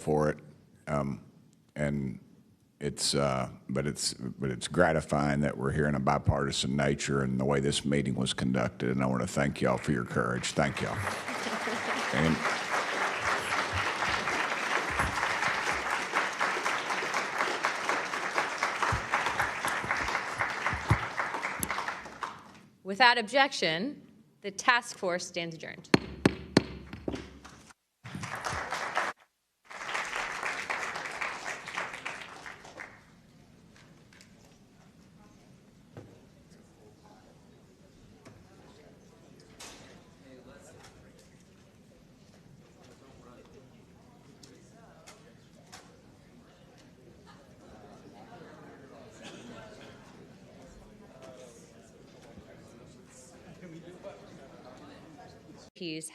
for it, and but it's gratifying that we're here in a bipartisan nature and the way this meeting was conducted. And I want to thank y'all for your courage. Thank y'all. And without objection, the task force stands adjourned.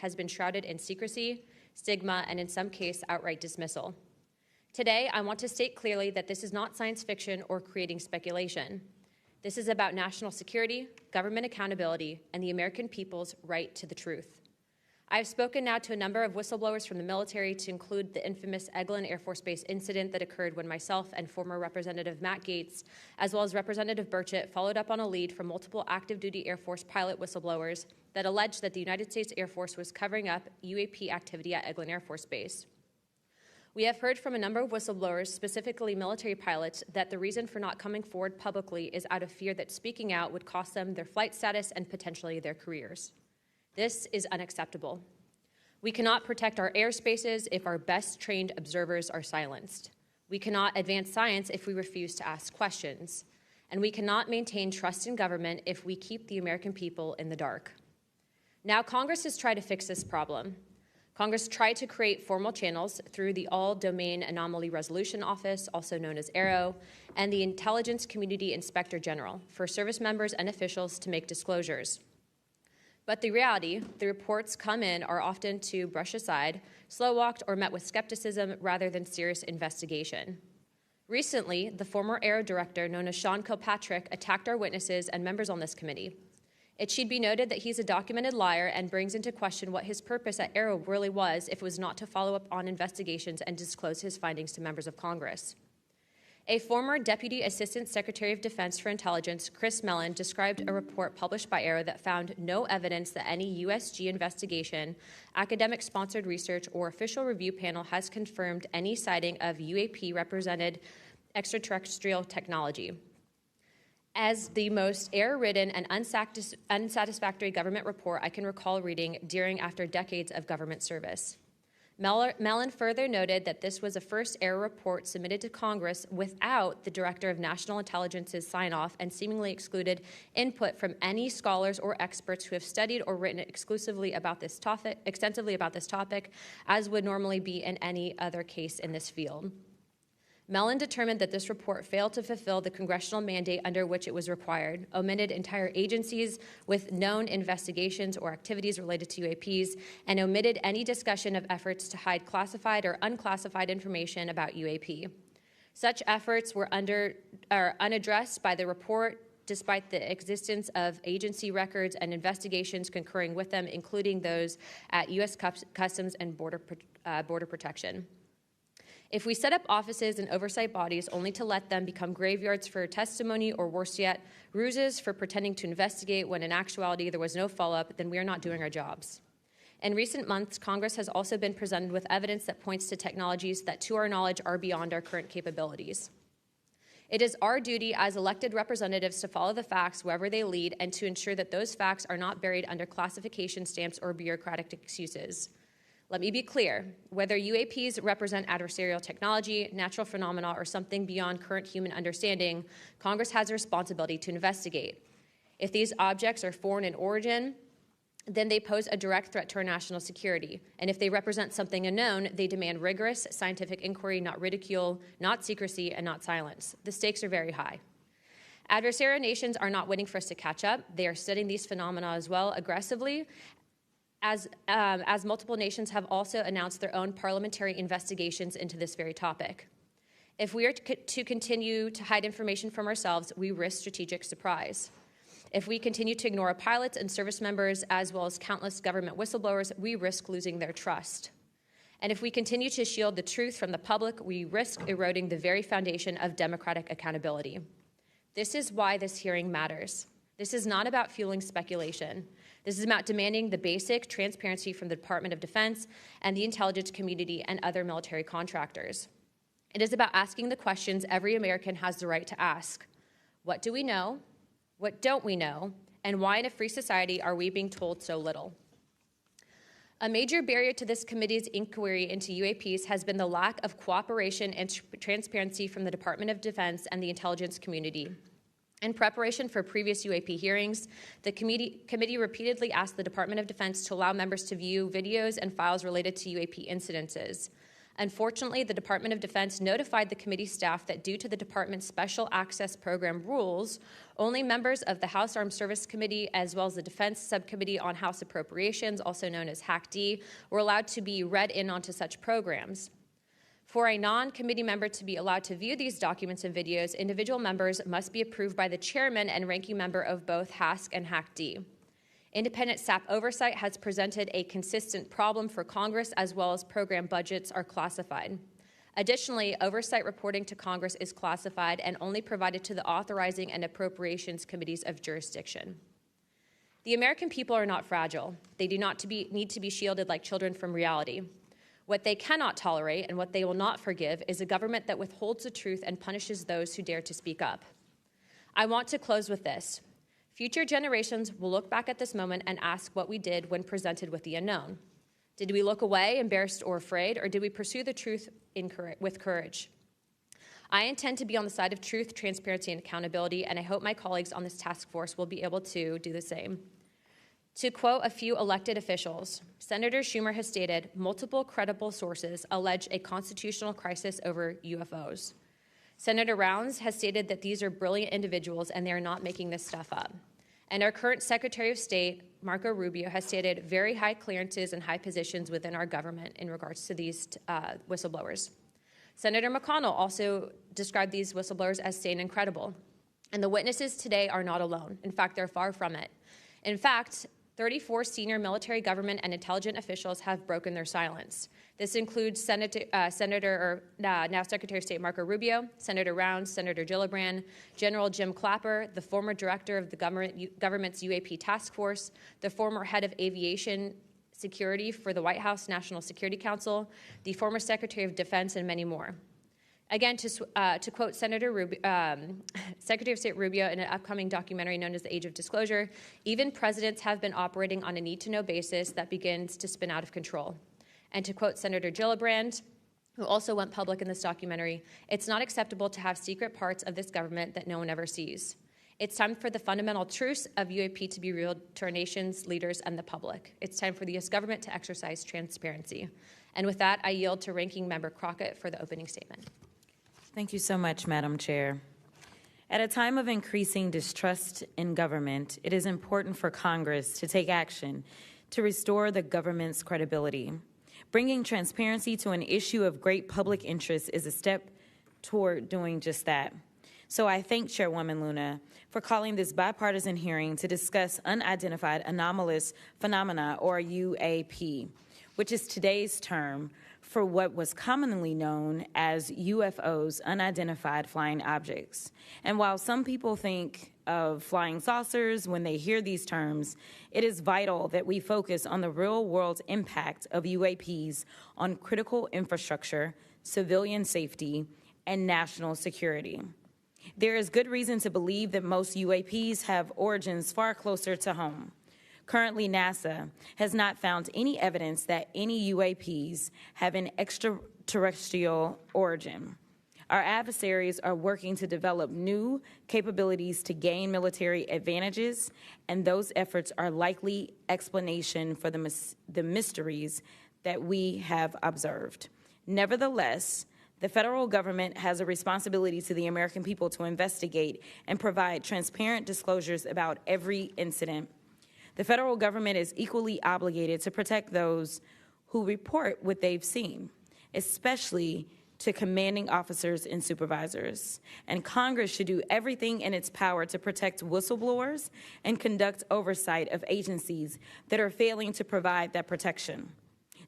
Has been shrouded in secrecy, stigma, and in some cases, outright dismissal. Today, I want to state clearly that this is not science fiction or creating speculation. This is about national security, government accountability, and the American people's right to the truth. I have spoken now to a number of whistleblowers from the military, to include the infamous Eglin Air Force Base incident that occurred when myself and former Representative Matt Gaetz, as well as Representative Burchett, followed up on a lead from multiple active duty Air Force pilot whistleblowers that alleged that the United States Air Force was covering up UAP activity at Eglin Air Force Base. We have heard from a number of whistleblowers, specifically military pilots, that the reason for not coming forward publicly is out of fear that speaking out would cost them their flight status and potentially their careers. This is unacceptable. We cannot protect our airspaces if our best trained observers are silenced. We cannot advance science if we refuse to ask questions. And we cannot maintain trust in government if we keep the American people in the dark. Now, Congress has tried to fix this problem. Congress tried to create formal channels through the All-Domain Anomaly Resolution Office, also known as AARO, and the Intelligence Community Inspector General for service members and officials to make disclosures. But the reality, the reports come in are often to brush aside, slow-walked, or met with skepticism rather than serious investigation. Recently, the former AARO director, known as Sean Kilpatrick, attacked our witnesses and members on this committee. It should be noted that he's a documented liar and brings into question what his purpose at AARO really was if it was not to follow up on investigations and disclose his findings to members of Congress. A former Deputy Assistant Secretary of Defense for Intelligence, Chris Mellon, described a report published by AARO that found no evidence that any USG investigation, academic-sponsored research, or official review panel has confirmed any sighting of UAP-represented extraterrestrial technology. As the most error-ridden and unsatisfactory government report I can recall reading during after decades of government service. Mellon further noted that this was a first error report submitted to Congress without the Director of National Intelligence's sign-off, and seemingly excluded input from any scholars or experts who have studied or written extensively about this topic, as would normally be in any other case in this field. Mellon determined that this report failed to fulfill the congressional mandate under which it was required, omitted entire agencies with known investigations or activities related to UAPs, and omitted any discussion of efforts to hide classified or unclassified information about UAP. Such efforts were unaddressed by the report, despite the existence of agency records and investigations concurring with them, including those at U.S. Customs and Border Protection. If we set up offices and oversight bodies only to let them become graveyards for testimony, or worse yet, ruses for pretending to investigate when in actuality there was no follow-up, then we are not doing our jobs. In recent months, Congress has also been presented with evidence that points to technologies that, to our knowledge, are beyond our current capabilities. It is our duty as elected representatives to follow the facts wherever they lead and to ensure that those facts are not buried under classification stamps or bureaucratic excuses. Let me be clear, whether UAPs represent adversarial technology, natural phenomena, or something beyond current human understanding, Congress has a responsibility to investigate. If these objects are foreign in origin, then they pose a direct threat to our national security. And if they represent something unknown, they demand rigorous scientific inquiry, not ridicule, not secrecy, and not silence. The stakes are very high. Adversarial nations are not waiting for us to catch up. They are studying these phenomena as well aggressively, as multiple nations have also announced their own parliamentary investigations into this very topic. If we are to continue to hide information from ourselves, we risk strategic surprise. If we continue to ignore our pilots and service members, as well as countless government whistleblowers, we risk losing their trust. And if we continue to shield the truth from the public, we risk eroding the very foundation of democratic accountability. This is why this hearing matters. This is not about fueling speculation. This is about demanding the basic transparency from the Department of Defense and the intelligence community and other military contractors. It is about asking the questions every American has the right to ask. What do we know? What don't we know? And why in a free society are we being told so little? A major barrier to this committee's inquiry into UAPs has been the lack of cooperation and transparency from the Department of Defense and the intelligence community. In preparation for previous UAP hearings, the committee repeatedly asked the Department of Defense to allow members to view videos and files related to UAP incidences. Unfortunately, the Department of Defense notified the committee staff that due to the department's Special Access Program rules, only members of the House Armed Service Committee, as well as the Defense Subcommittee on House Appropriations, also known as HAC-D, were allowed to be read in onto such programs. For a non-committee member to be allowed to view these documents and videos, individual members must be approved by the chairman and ranking member of both HASC and HAC-D. Independent staff oversight has presented a consistent problem for Congress, as well as program budgets are classified. Additionally, oversight reporting to Congress is classified and only provided to the authorizing and appropriations committees of jurisdiction. The American people are not fragile. They do not need to be shielded like children from reality. What they cannot tolerate and what they will not forgive is a government that withholds the truth and punishes those who dare to speak up. I want to close with this. Future generations will look back at this moment and ask what we did when presented with the unknown. Did we look away, embarrassed or afraid, or did we pursue the truth with courage? I intend to be on the side of truth, transparency, and accountability, and I hope my colleagues on this task force will be able to do the same. To quote a few elected officials, Senator Schumer has stated, multiple credible sources allege a constitutional crisis over UFOs. Senator Rounds has stated that these are brilliant individuals and they are not making this stuff up. And our current Secretary of State, Marco Rubio, has stated very high clearances and high positions within our government in regards to these whistleblowers. Senator McConnell also described these whistleblowers as sane and credible. And the witnesses today are not alone. In fact, they're far from it. In fact, 34 senior military, government, and intelligence officials have broken their silence. This includes now Secretary of State Marco Rubio, Senator Rounds, Senator Gillibrand, General Jim Clapper, the former director of the government's UAP task force, the former head of aviation security for the White House National Security Council, the former Secretary of Defense, and many more. Again, to quote Secretary of State Rubio in an upcoming documentary known as The Age of Disclosure, even presidents have been operating on a need-to-know basis that begins to spin out of control. And to quote Senator Gillibrand, who also went public in this documentary, it's not acceptable to have secret parts of this government that no one ever sees. It's time for the fundamental truths of UAP to be revealed to our nation's leaders and the public. It's time for the U.S. government to exercise transparency. And with that, I yield to Ranking Member Crockett for the opening statement. Thank you so much, Madam Chair. At a time of increasing distrust in government, it is important for Congress to take action to restore the government's credibility. Bringing transparency to an issue of great public interest is a step toward doing just that. So I thank Chairwoman Luna for calling this bipartisan hearing to discuss Unidentified Anomalous Phenomena, or UAP, which is today's term for what was commonly known as UFOs, unidentified flying objects. And while some people think of flying saucers when they hear these terms, it is vital that we focus on the real-world impact of UAPs on critical infrastructure, civilian safety, and national security. There is good reason to believe that most UAPs have origins far closer to home. Currently, NASA has not found any evidence that any UAPs have an extraterrestrial origin. Our adversaries are working to develop new capabilities to gain military advantages, and those efforts are likely explanation for the mysteries that we have observed. Nevertheless, the federal government has a responsibility to the American people to investigate and provide transparent disclosures about every incident. The federal government is equally obligated to protect those who report what they've seen, especially to commanding officers and supervisors. And Congress should do everything in its power to protect whistleblowers and conduct oversight of agencies that are failing to provide that protection.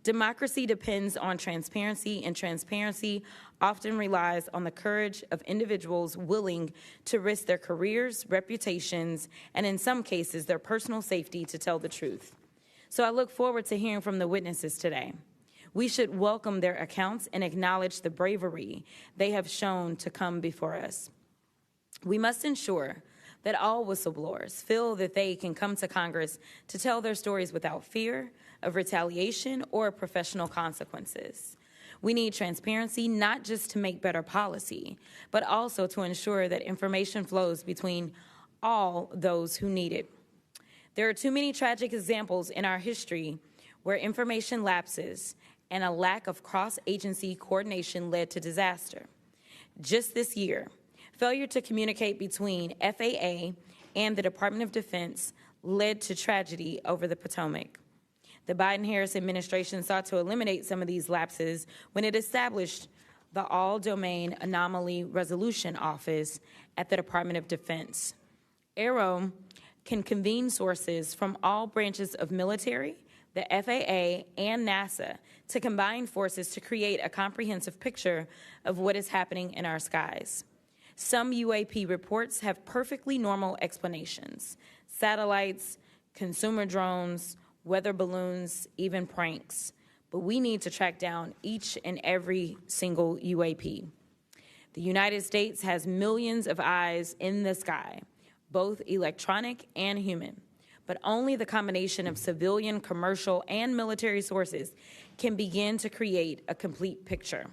Democracy depends on transparency, and transparency often relies on the courage of individuals willing to risk their careers, reputations, and in some cases, their personal safety to tell the truth. So I look forward to hearing from the witnesses today. We should welcome their accounts and acknowledge the bravery they have shown to come before us. We must ensure that all whistleblowers feel that they can come to Congress to tell their stories without fear of retaliation or professional consequences. We need transparency not just to make better policy, but also to ensure that information flows between all those who need it. There are too many tragic examples in our history where information lapses and a lack of cross-agency coordination led to disaster. Just this year, failure to communicate between FAA and the Department of Defense led to tragedy over the Potomac. The Biden-Harris administration sought to eliminate some of these lapses when it established the All-Domain Anomaly Resolution Office at the Department of Defense. AARO can convene sources from all branches of military, the FAA, and NASA to combine forces to create a comprehensive picture of what is happening in our skies. Some UAP reports have perfectly normal explanations: satellites, consumer drones, weather balloons, even pranks. But we need to track down each and every single UAP. The United States has millions of eyes in the sky, both electronic and human. But only the combination of civilian, commercial, and military sources can begin to create a complete picture.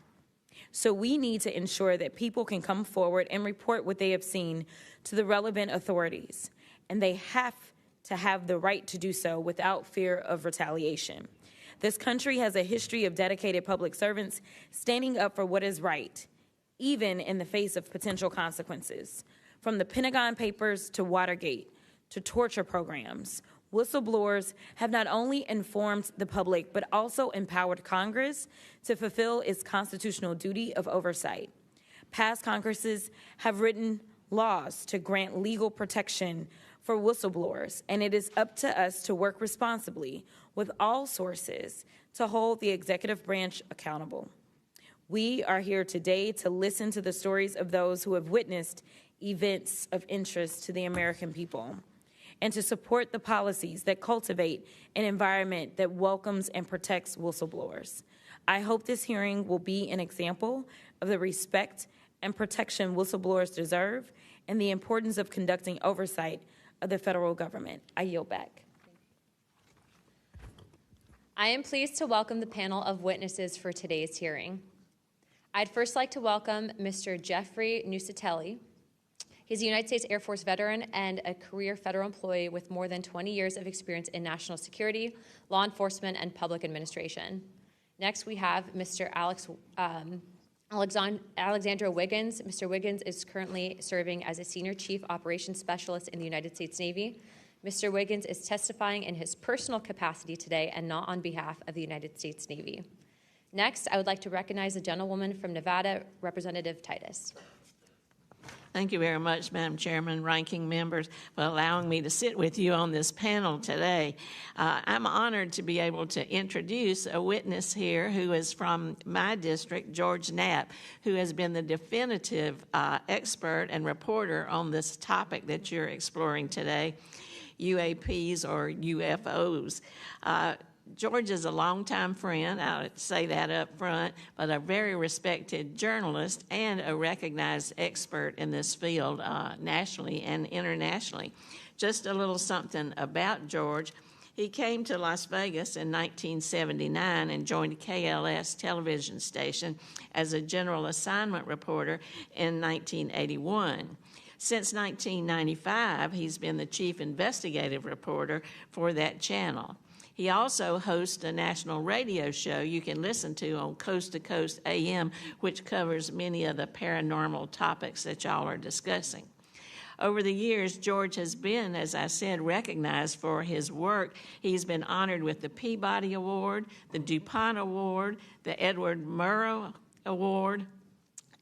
So we need to ensure that people can come forward and report what they have seen to the relevant authorities, and they have to have the right to do so without fear of retaliation. This country has a history of dedicated public servants standing up for what is right, even in the face of potential consequences. From the Pentagon Papers to Watergate to torture programs, whistleblowers have not only informed the public, but also empowered Congress to fulfill its constitutional duty of oversight. Past Congresses have written laws to grant legal protection for whistleblowers, and it is up to us to work responsibly with all sources to hold the executive branch accountable. We are here today to listen to the stories of those who have witnessed events of interest to the American people, and to support the policies that cultivate an environment that welcomes and protects whistleblowers. I hope this hearing will be an example of the respect and protection whistleblowers deserve and the importance of conducting oversight of the federal government. I yield back. I am pleased to welcome the panel of witnesses for today's hearing. I'd first like to welcome Mr. Jeffrey Nuccetelli. He's a United States Air Force veteran and a career federal employee with more than 20 years of experience in national security, law enforcement, and public administration. Next, we have Mr. Alexandra Wiggins. Mr. Wiggins is currently serving as a Senior Chief Operations Specialist in the United States Navy. Mr. Wiggins is testifying in his personal capacity today and not on behalf of the United States Navy. Next, I would like to recognize the gentlewoman from Nevada, Representative Titus. Thank you very much, Madam Chairman, ranking members, for allowing me to sit with you on this panel today. I'm honored to be able to introduce a witness here who is from my district, George Knapp, who has been the definitive expert and reporter on this topic that you're exploring today, UAPs or UFOs. George is a longtime friend, I'll say that up front, but a very respected journalist and a recognized expert in this field nationally and internationally. Just a little something about George. He came to Las Vegas in 1979 and joined KLS television station as a general assignment reporter in 1981. Since 1995, he's been the chief investigative reporter for that channel. He also hosts a national radio show you can listen to on Coast to Coast AM, which covers many of the paranormal topics that y'all are discussing. Over the years, George has been, as I said, recognized for his work. He's been honored with the Peabody Award, the DuPont Award, the Edward Murrow Award,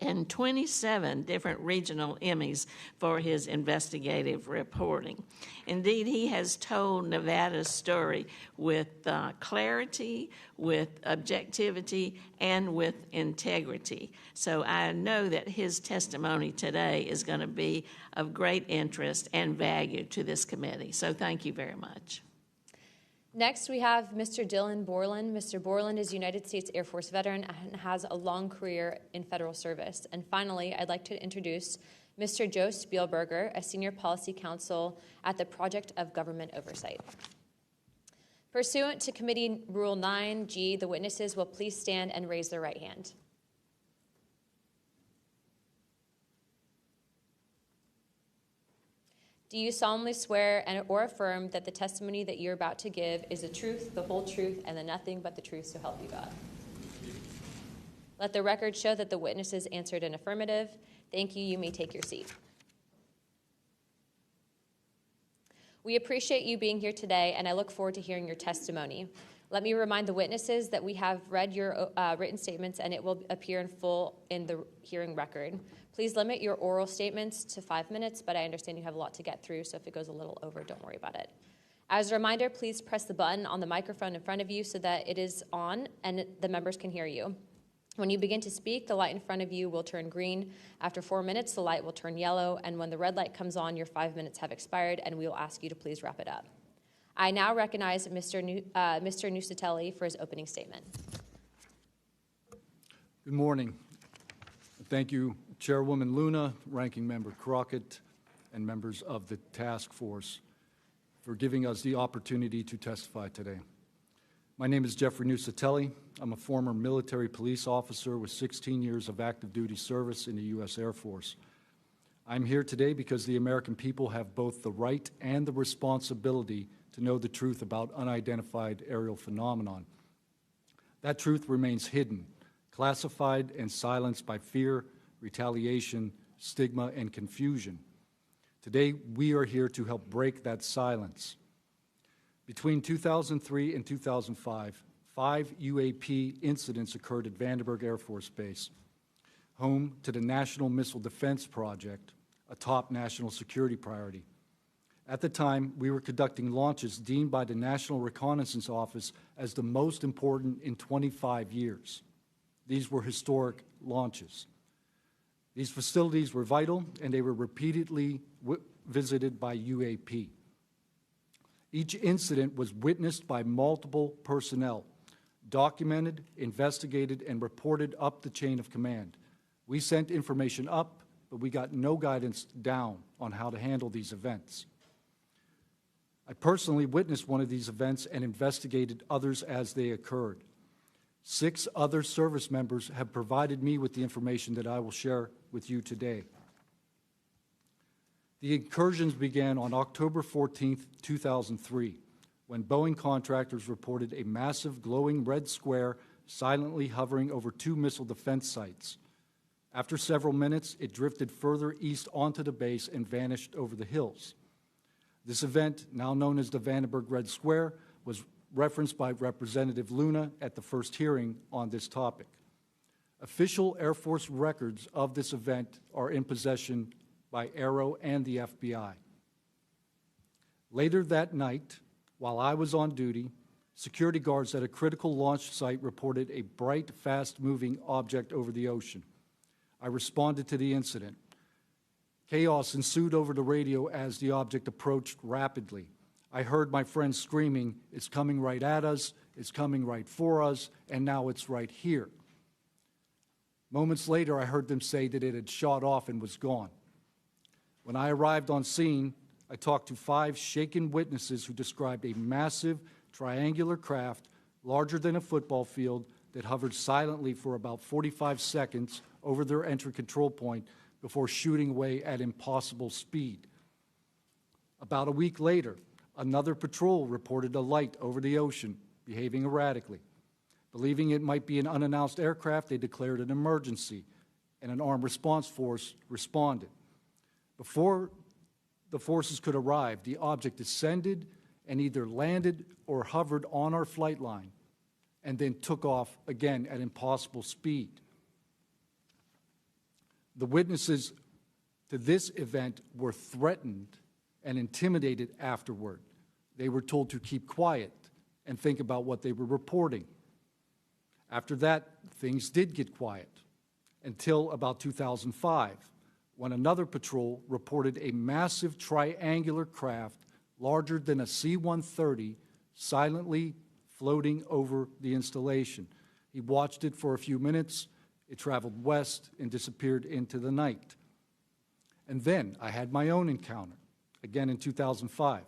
and 27 different regional Emmys for his investigative reporting. Indeed, he has told Nevada's story with clarity, with objectivity, and with integrity. So I know that his testimony today is going to be of great interest and value to this committee. So thank you very much. Next, we have Mr. Dylan Borland. Mr. Borland is a United States Air Force veteran and has a long career in federal service. And finally, I'd like to introduce Mr. Joe Spielberger, a senior policy counsel at the Project of Government Oversight. Pursuant to Committee Rule 9G, the witnesses will please stand and raise their right hand. Do you solemnly swear or affirm that the testimony that you're about to give is the truth, the whole truth, and the nothing but the truth, so help you God? Let the record show that the witnesses answered an affirmative. Thank you. You may take your seat. We appreciate you being here today, and I look forward to hearing your testimony. Let me remind the witnesses that we have read your written statements, and it will appear in full in the hearing record. Please limit your oral statements to 5 minutes, but I understand you have a lot to get through, so if it goes a little over, don't worry about it. As a reminder, please press the button on the microphone in front of you so that it is on and the members can hear you. When you begin to speak, the light in front of you will turn green. After 4 minutes, the light will turn yellow, and when the red light comes on, your 5 minutes have expired, and we will ask you to please wrap it up. I now recognize Mr. Nuccetelli for his opening statement. Good morning. Thank you, Chairwoman Luna, Ranking Member Crockett, and members of the task force for giving us the opportunity to testify today. My name is Jeffrey Nuccetelli. I'm a former military police officer with 16 years of active duty service in the U.S. Air Force. I'm here today because the American people have both the right and the responsibility to know the truth about unidentified aerial phenomenon. That truth remains hidden, classified and silenced by fear, retaliation, stigma, and confusion. Today, we are here to help break that silence. Between 2003 and 2005, 5 UAP incidents occurred at Vandenberg Air Force Base, home to the National Missile Defense Project, a top national security priority. At the time, we were conducting launches deemed by the National Reconnaissance Office as the most important in 25 years. These were historic launches. These facilities were vital, and they were repeatedly visited by UAP. Each incident was witnessed by multiple personnel, documented, investigated, and reported up the chain of command. We sent information up, but we got no guidance down on how to handle these events. I personally witnessed one of these events and investigated others as they occurred. 6 other service members have provided me with the information that I will share with you today. The incursions began on October 14, 2003, when Boeing contractors reported a massive glowing red square silently hovering over 2 missile defense sites. After several minutes, it drifted further east onto the base and vanished over the hills. This event, now known as the Vandenberg Red Square, was referenced by Representative Luna at the first hearing on this topic. Official Air Force records of this event are in possession by Aero and the FBI. Later that night, while I was on duty, security guards at a critical launch site reported a bright, fast-moving object over the ocean. I responded to the incident. Chaos ensued over the radio as the object approached rapidly. I heard my friends screaming, "It's coming right at us, it's coming right for us, and now it's right here." Moments later, I heard them say that it had shot off and was gone. When I arrived on scene, I talked to 5 shaken witnesses who described a massive triangular craft larger than a football field that hovered silently for about 45 seconds over their entry control point before shooting away at impossible speed. About a week later, another patrol reported a light over the ocean, behaving erratically. Believing it might be an unannounced aircraft, they declared an emergency, and an armed response force responded. Before the forces could arrive, the object descended and either landed or hovered on our flight line, and then took off again at impossible speed. The witnesses to this event were threatened and intimidated afterward. They were told to keep quiet and think about what they were reporting. After that, things did get quiet until about 2005, when another patrol reported a massive triangular craft larger than a C-130 silently floating over the installation. He watched it for a few minutes. It traveled west and disappeared into the night. And then I had my own encounter, again in 2005.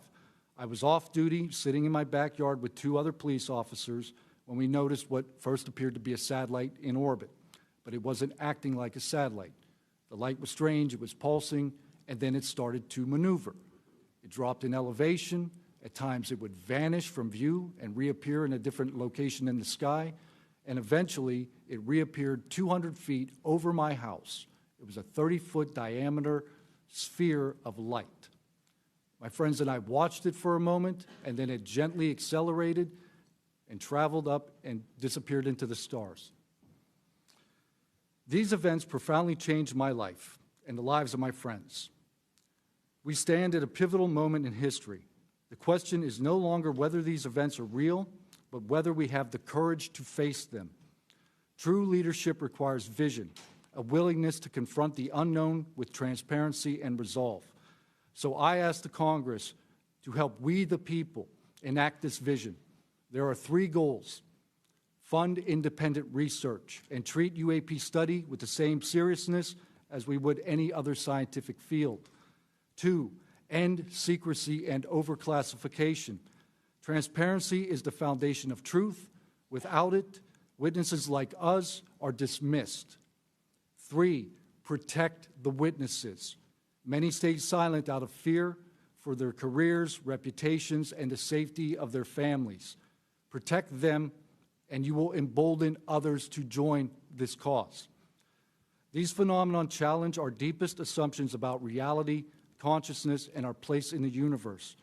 I was off duty, sitting in my backyard with two other police officers when we noticed what first appeared to be a satellite in orbit, but it wasn't acting like a satellite. The light was strange, it was pulsing, and then it started to maneuver. It dropped in elevation. At times it would vanish from view and reappear in a different location in the sky, and eventually it reappeared 200 feet over my house. It was a 30-foot diameter sphere of light. My friends and I watched it for a moment, and then it gently accelerated and traveled up and disappeared into the stars. These events profoundly changed my life and the lives of my friends. We stand at a pivotal moment in history. The question is no longer whether these events are real, but whether we have the courage to face them. True leadership requires vision, a willingness to confront the unknown with transparency and resolve. So I ask the Congress to help we, the people, enact this vision. There are three goals: fund independent research and treat UAP study with the same seriousness as we would any other scientific field. 2, end secrecy and overclassification. Transparency is the foundation of truth. Without it, witnesses like us are dismissed. 3, protect the witnesses. Many stay silent out of fear for their careers, reputations, and the safety of their families. Protect them, and you will embolden others to join this cause. These phenomena challenge our deepest assumptions about reality, consciousness, and our place in the universe.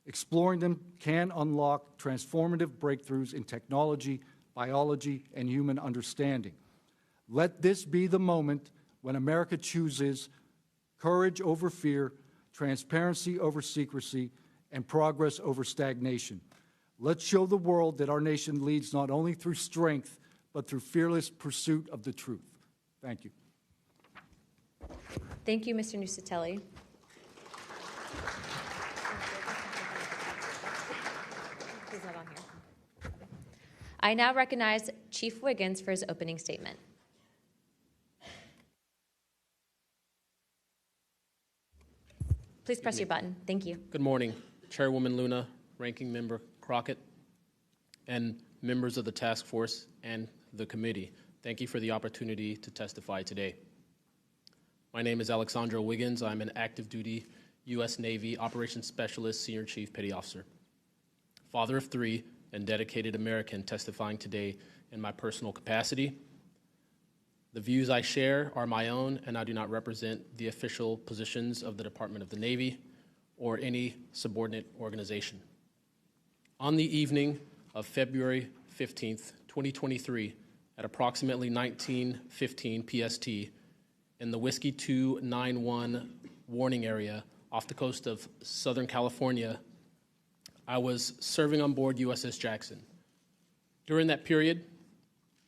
Exploring them can unlock transformative breakthroughs in technology, biology, and human understanding. Let this be the moment when America chooses courage over fear, transparency over secrecy, and progress over stagnation. Let's show the world that our nation leads not only through strength, but through fearless pursuit of the truth. Thank you. Thank you, Mr. Nuccetelli. He's not on here. I now recognize Chief Wiggins for his opening statement. Please press your button. Thank you. Good morning, Chairwoman Luna, Ranking Member Crockett, and members of the task force and the committee. Thank you for the opportunity to testify today. My name is Alexandro Wiggins. I'm an active duty U.S. Navy Operations Specialist, Senior Chief Petty Officer, father of 3, and dedicated American testifying today in my personal capacity. The views I share are my own, and I do not represent the official positions of the Department of the Navy or any subordinate organization. On the evening of February 15th, 2023, at approximately 19:15 PST, in the Whiskey 291 warning area off the coast of Southern California, I was serving on board USS Jackson. During that period,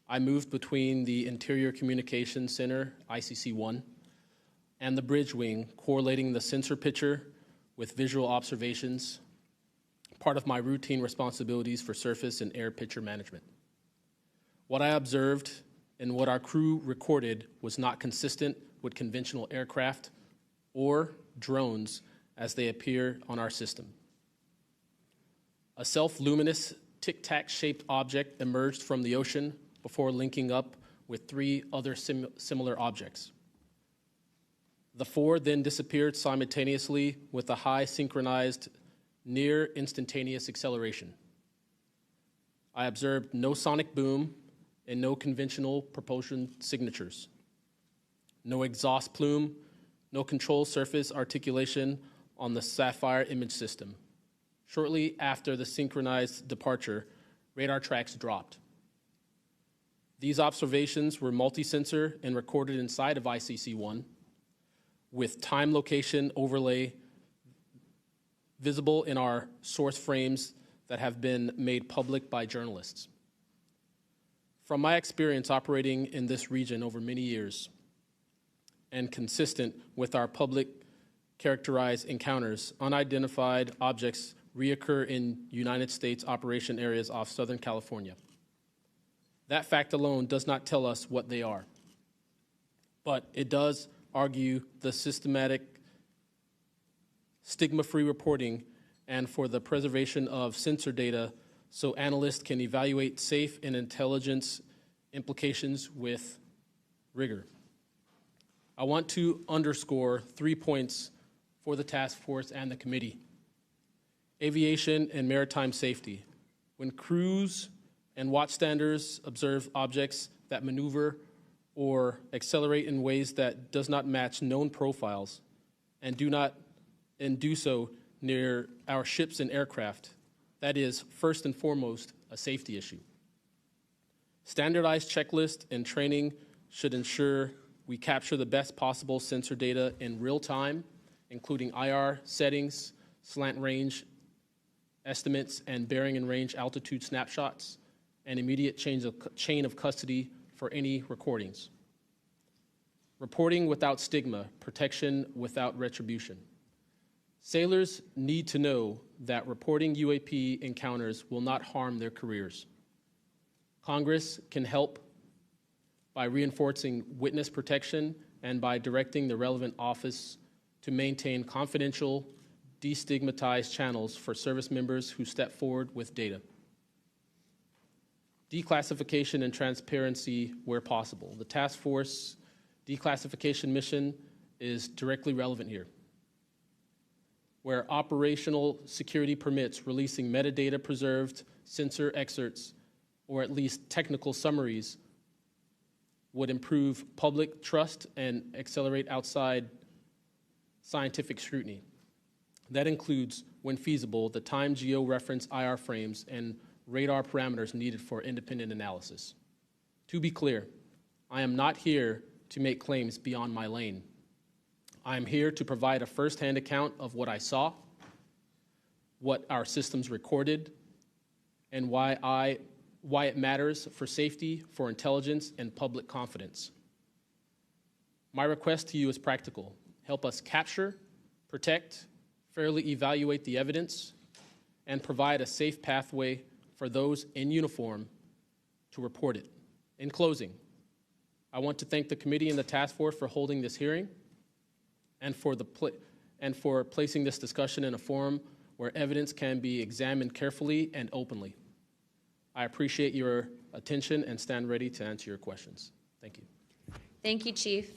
I moved between the Interior Communications Center, ICC-1, and the bridge wing, correlating the sensor picture with visual observations, part of my routine responsibilities for surface and air picture management. What I observed and what our crew recorded was not consistent with conventional aircraft or drones as they appear on our system. A self-luminous tic-tac-shaped object emerged from the ocean before linking up with 3 other similar objects. The 4 then disappeared simultaneously with a high synchronized, near instantaneous acceleration. I observed no sonic boom and no conventional propulsion signatures, no exhaust plume, no control surface articulation on the Sapphire image system. Shortly after the synchronized departure, radar tracks dropped. These observations were multi-sensor and recorded inside of ICC-1 with time location overlay visible in our source frames that have been made public by journalists. From my experience operating in this region over many years and consistent with our public characterized encounters, unidentified objects reoccur in United States operation areas off Southern California. That fact alone does not tell us what they are, but it does argue the systematic stigma-free reporting and for the preservation of sensor data so analysts can evaluate safe and intelligence implications with rigor. I want to underscore 3 points for the task force and the committee. Aviation and maritime safety. When crews and watchstanders observe objects that maneuver or accelerate in ways that does not match known profiles and do so near our ships and aircraft, that is first and foremost a safety issue. Standardized checklists and training should ensure we capture the best possible sensor data in real time, including IR settings, slant range estimates, and bearing and range altitude snapshots, and immediate chain of custody for any recordings. Reporting without stigma, protection without retribution. Sailors need to know that reporting UAP encounters will not harm their careers. Congress can help by reinforcing witness protection and by directing the relevant office to maintain confidential, destigmatized channels for service members who step forward with data. Declassification and transparency where possible. The task force declassification mission is directly relevant here. Where operational security permits releasing metadata preserved sensor excerpts or at least technical summaries would improve public trust and accelerate outside scientific scrutiny. That includes, when feasible, the time geo-reference IR frames and radar parameters needed for independent analysis. To be clear, I am not here to make claims beyond my lane. I am here to provide a first-hand account of what I saw, what our systems recorded, and why it matters for safety, for intelligence, and public confidence. My request to you is practical. Help us capture, protect, fairly evaluate the evidence, and provide a safe pathway for those in uniform to report it. In closing, I want to thank the committee and the task force for holding this hearing and for placing this discussion in a forum where evidence can be examined carefully and openly. I appreciate your attention and stand ready to answer your questions. Thank you. Thank you, Chief.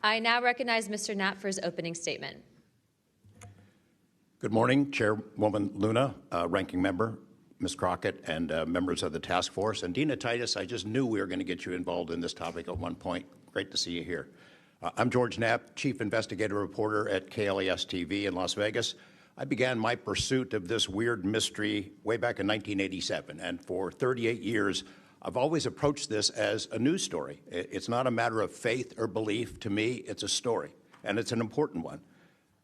I now recognize Mr. Knapp for his opening statement. Good morning, Chairwoman Luna, Ranking Member, Ms. Crockett, and members of the task force. And Dina Titus, I just knew we were going to get you involved in this topic at one point. Great to see you here. I'm George Knapp, Chief Investigative Reporter at KLES TV in Las Vegas. I began my pursuit of this weird mystery way back in 1987, and for 38 years, I've always approached this as a news story. It's not a matter of faith or belief. To me, it's a story, and it's an important one.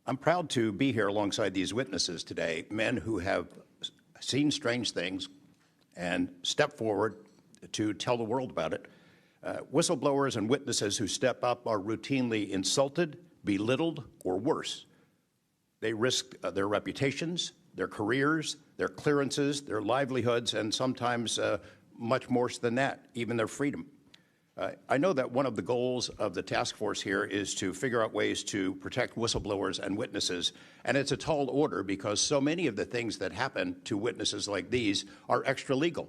I'm proud to be here alongside these witnesses today, men who have seen strange things and stepped forward to tell the world about it. Whistleblowers and witnesses who step up are routinely insulted, belittled, or worse. They risk their reputations, their careers, their clearances, their livelihoods, and sometimes much more than that, even their freedom. I know that one of the goals of the task force here is to figure out ways to protect whistleblowers and witnesses, and it's a tall order because so many of the things that happen to witnesses like these are extra-legal.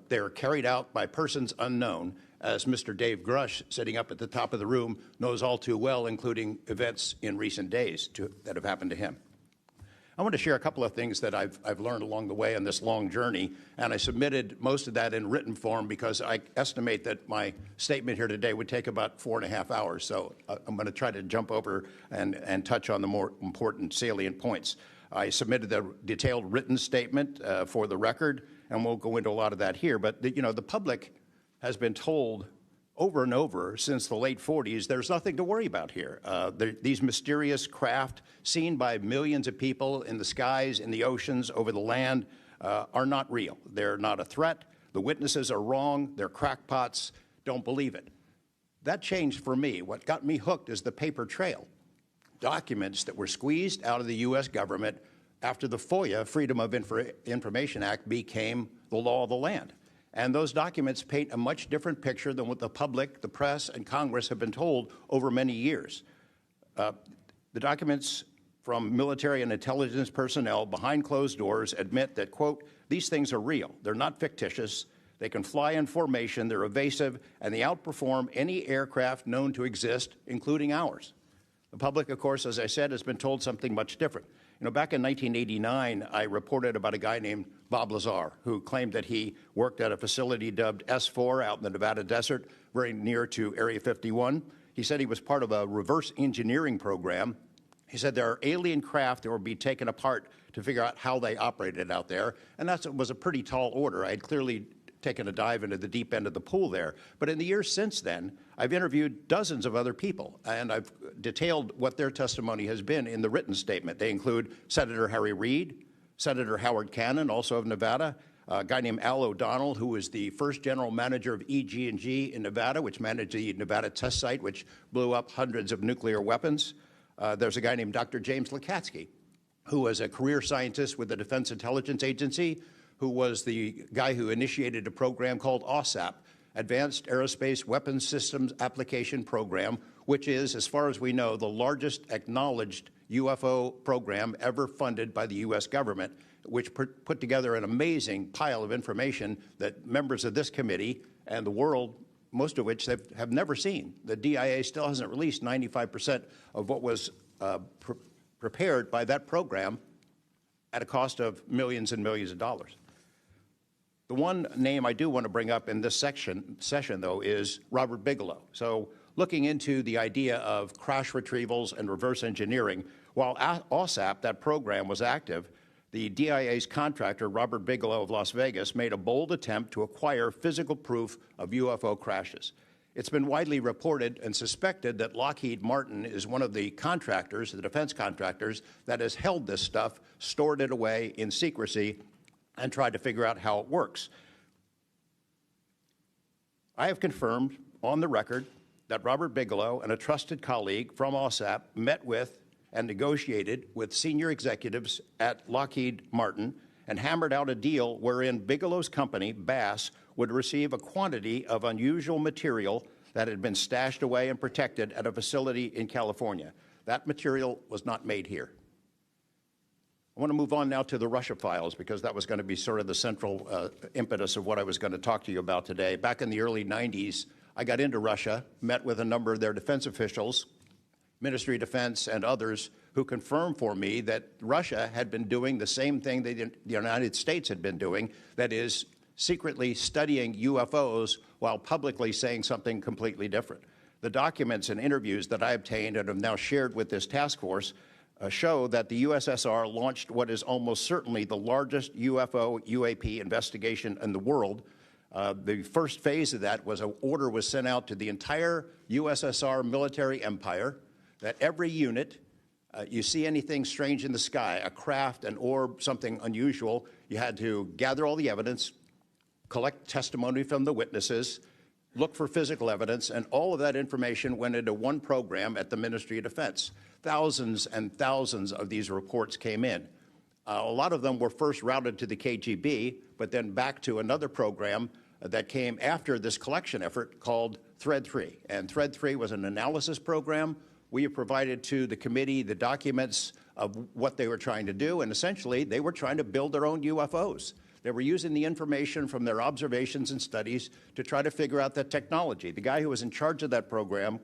They're carried out by persons unknown, as Mr. Dave Grush, sitting up at the top of the room, knows all too well, including events in recent days that have happened to him. I want to share a couple of things that I've learned along the way on this long journey, and I submitted most of that in written form because I estimate that my statement here today would take about 4.5 hours, so I'm going to try to jump over and touch on the more important salient points. I submitted a detailed written statement for the record, and we'll go into a lot of that here. But the public has been told over and over since the late 40s, there's nothing to worry about here. These mysterious craft seen by millions of people in the skies, in the oceans, over the land are not real. They're not a threat. The witnesses are wrong. They're crackpots. Don't believe it. That changed for me. What got me hooked is the paper trail. Documents that were squeezed out of the U.S. government after the FOIA, Freedom of Information Act, became the law of the land. And those documents paint a much different picture than what the public, the press, and Congress have been told over many years. The documents from military and intelligence personnel behind closed doors admit that, quote, these things are real. They're not fictitious. They can fly in formation. They're evasive, and they outperform any aircraft known to exist, including ours. The public, of course, as I said, has been told something much different. Back in 1989, I reported about a guy named Bob Lazar, who claimed that he worked at a facility dubbed S4 out in the Nevada desert, very near to Area 51. He said he was part of a reverse engineering program. He said there are alien craft that will be taken apart to figure out how they operated out there, and that was a pretty tall order. I had clearly taken a dive into the deep end of the pool there. But in the years since then, I've interviewed dozens of other people, and I've detailed what their testimony has been in the written statement. They include Senator Harry Reid, Senator Howard Cannon, also of Nevada, a guy named Al O'Donnell, who was the first general manager of EG&G in Nevada, which managed the Nevada test site, which blew up hundreds of nuclear weapons. There's a guy named Dr. James Lakatsky, who was a career scientist with the Defense Intelligence Agency, who was the guy who initiated a program called OSAP, Advanced Aerospace Weapons Systems Application Program, which is, as far as we know, the largest acknowledged UFO program ever funded by the U.S. government, which put together an amazing pile of information that members of this committee and the world, most of which have never seen. The DIA still hasn't released 95% of what was prepared by that program at a cost of millions and millions of dollars. The one name I do want to bring up in this session, though, is Robert Bigelow. So looking into the idea of crash retrievals and reverse engineering, while OSAP, that program, was active, the DIA's contractor, Robert Bigelow of Las Vegas, made a bold attempt to acquire physical proof of UFO crashes. It's been widely reported and suspected that Lockheed Martin is one of the contractors, the defense contractors, that has held this stuff, stored it away in secrecy, and tried to figure out how it works. I have confirmed on the record that Robert Bigelow and a trusted colleague from OSAP met with and negotiated with senior executives at Lockheed Martin and hammered out a deal wherein Bigelow's company, Bass, would receive a quantity of unusual material that had been stashed away and protected at a facility in California. That material was not made here. I want to move on now to the Russia files, because that was going to be sort of the central impetus of what I was going to talk to you about today. Back in the early 90s, I got into Russia, met with a number of their defense officials, Ministry of Defense and others, who confirmed for me that Russia had been doing the same thing that the United States had been doing, that is, secretly studying UFOs while publicly saying something completely different. The documents and interviews that I obtained and have now shared with this task force show that the USSR launched what is almost certainly the largest UFO UAP investigation in the world. The first phase of that was an order was sent out to the entire USSR military empire that every unit, you see anything strange in the sky, a craft, an orb, something unusual, you had to gather all the evidence, collect testimony from the witnesses, look for physical evidence, and all of that information went into one program at the Ministry of Defense. Thousands and thousands of these reports came in. A lot of them were first routed to the KGB, but then back to another program that came after this collection effort called Thread 3. And Thread 3 was an analysis program. We have provided to the committee the documents of what they were trying to do, and essentially they were trying to build their own UFOs. They were using the information from their observations and studies to try to figure out that technology. The guy who was in charge of that program,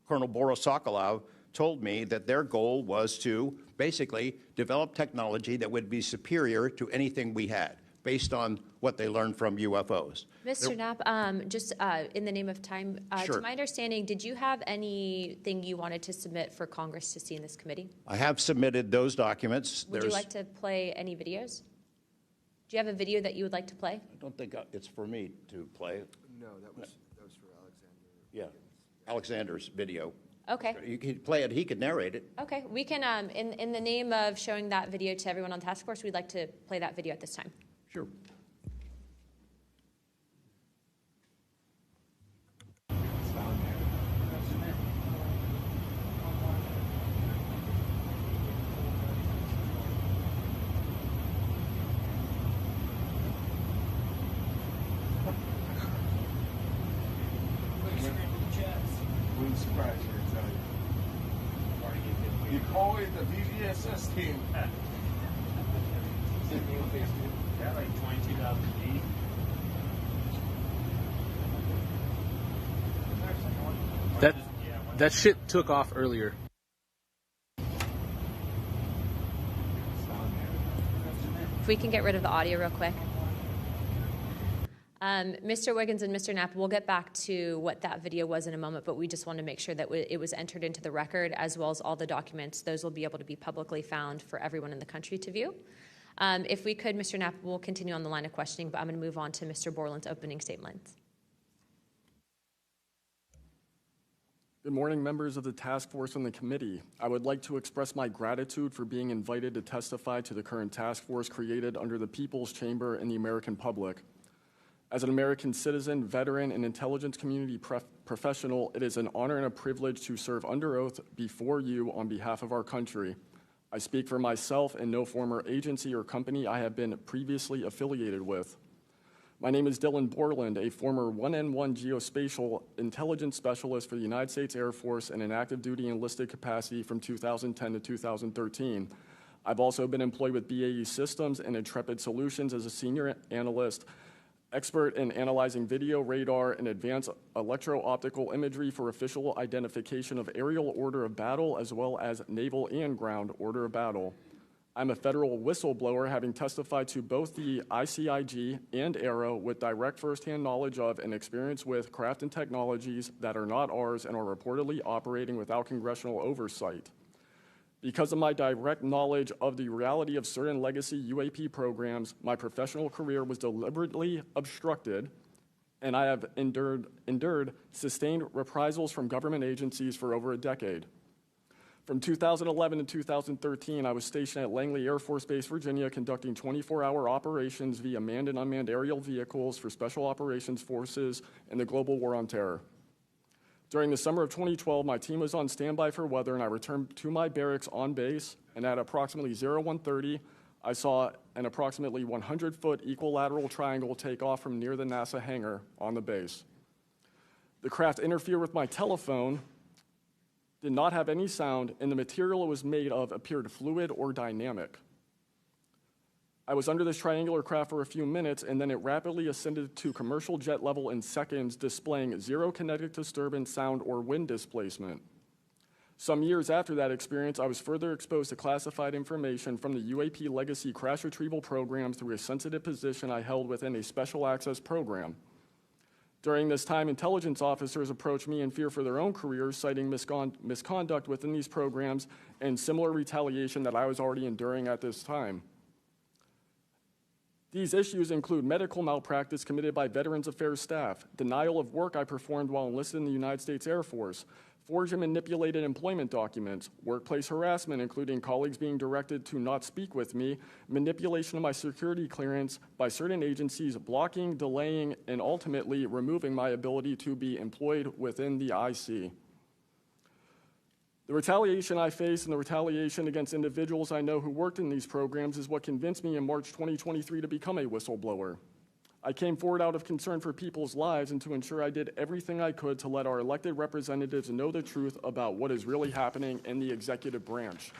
Colonel Boris Sokolov, told me that their goal was to basically develop technology that would be superior to anything we had. based on what they learned from UFOs. Mr. Knapp, just in the name of time, Sure. to my understanding, did you have anything you wanted to submit for Congress to see in this committee? I have submitted those documents. Would you like to play any videos? Do you have a video that you would like to play? I don't think it's for me to play. No, that was for Alexander. Yeah, Alexander's video. Okay. You could play it, he could narrate it. Okay, we can, in the name of showing that video to everyone on task force, we'd like to play that video at this time. Sure. Wouldn't surprise you, I tell you. You call it the VVSS team. Yeah, like 22,000 feet. That shit took off earlier. If we can get rid of the audio real quick. Mr. Wiggins and Mr. Knapp, we'll get back to what that video was in a moment, but we just want to make sure that it was entered into the record, as well as all the documents. Those will be able to be publicly found for everyone in the country to view. If we could, Mr. Knapp, we'll continue on the line of questioning, but I'm going to move on to Mr. Borland's opening statements. Good morning, members of the task force and the committee. I would like to express my gratitude for being invited to testify to the current task force created under the People's Chamber and the American public. As an American citizen, veteran, and intelligence community professional, it is an honor and a privilege to serve under oath before you on behalf of our country. I speak for myself and no former agency or company I have been previously affiliated with. My name is Dylan Borland, a former 1N1 geospatial intelligence specialist for the United States Air Force in an active duty enlisted capacity from 2010 to 2013. I've also been employed with BAE Systems and Intrepid Solutions as a senior analyst, expert in analyzing video, radar, and advanced electro-optical imagery for official identification of aerial order of battle as well as naval and ground order of battle. I'm a federal whistleblower, having testified to both the ICIG and AARO with direct firsthand knowledge of and experience with craft and technologies that are not ours and are reportedly operating without congressional oversight. Because of my direct knowledge of the reality of certain legacy UAP programs, my professional career was deliberately obstructed, and I have endured sustained reprisals from government agencies for over a decade. From 2011 to 2013, I was stationed at Langley Air Force Base, Virginia, conducting 24-hour operations via manned and unmanned aerial vehicles for Special Operations Forces in the global war on terror. During the summer of 2012, my team was on standby for weather, and I returned to my barracks on base, and at approximately 01:30, I saw an approximately 100-foot equilateral triangle take off from near the NASA hangar on the base. The craft interfered with my telephone, did not have any sound, and the material it was made of appeared fluid or dynamic. I was under this triangular craft for a few minutes, and then it rapidly ascended to commercial jet level in seconds, displaying zero kinetic disturbance, sound, or wind displacement. Some years after that experience, I was further exposed to classified information from the UAP legacy crash retrieval program through a sensitive position I held within a special access program. During this time, intelligence officers approached me in fear for their own careers, citing misconduct within these programs and similar retaliation that I was already enduring at this time. These issues include medical malpractice committed by Veterans Affairs staff, denial of work I performed while enlisted in the United States Air Force, forged and manipulated employment documents, workplace harassment, including colleagues being directed to not speak with me, manipulation of my security clearance by certain agencies, blocking, delaying, and ultimately removing my ability to be employed within the IC. The retaliation I face and the retaliation against individuals I know who worked in these programs is what convinced me in March 2023 to become a whistleblower. I came forward out of concern for people's lives and to ensure I did everything I could to let our elected representatives know the truth about what is really happening in the executive branch.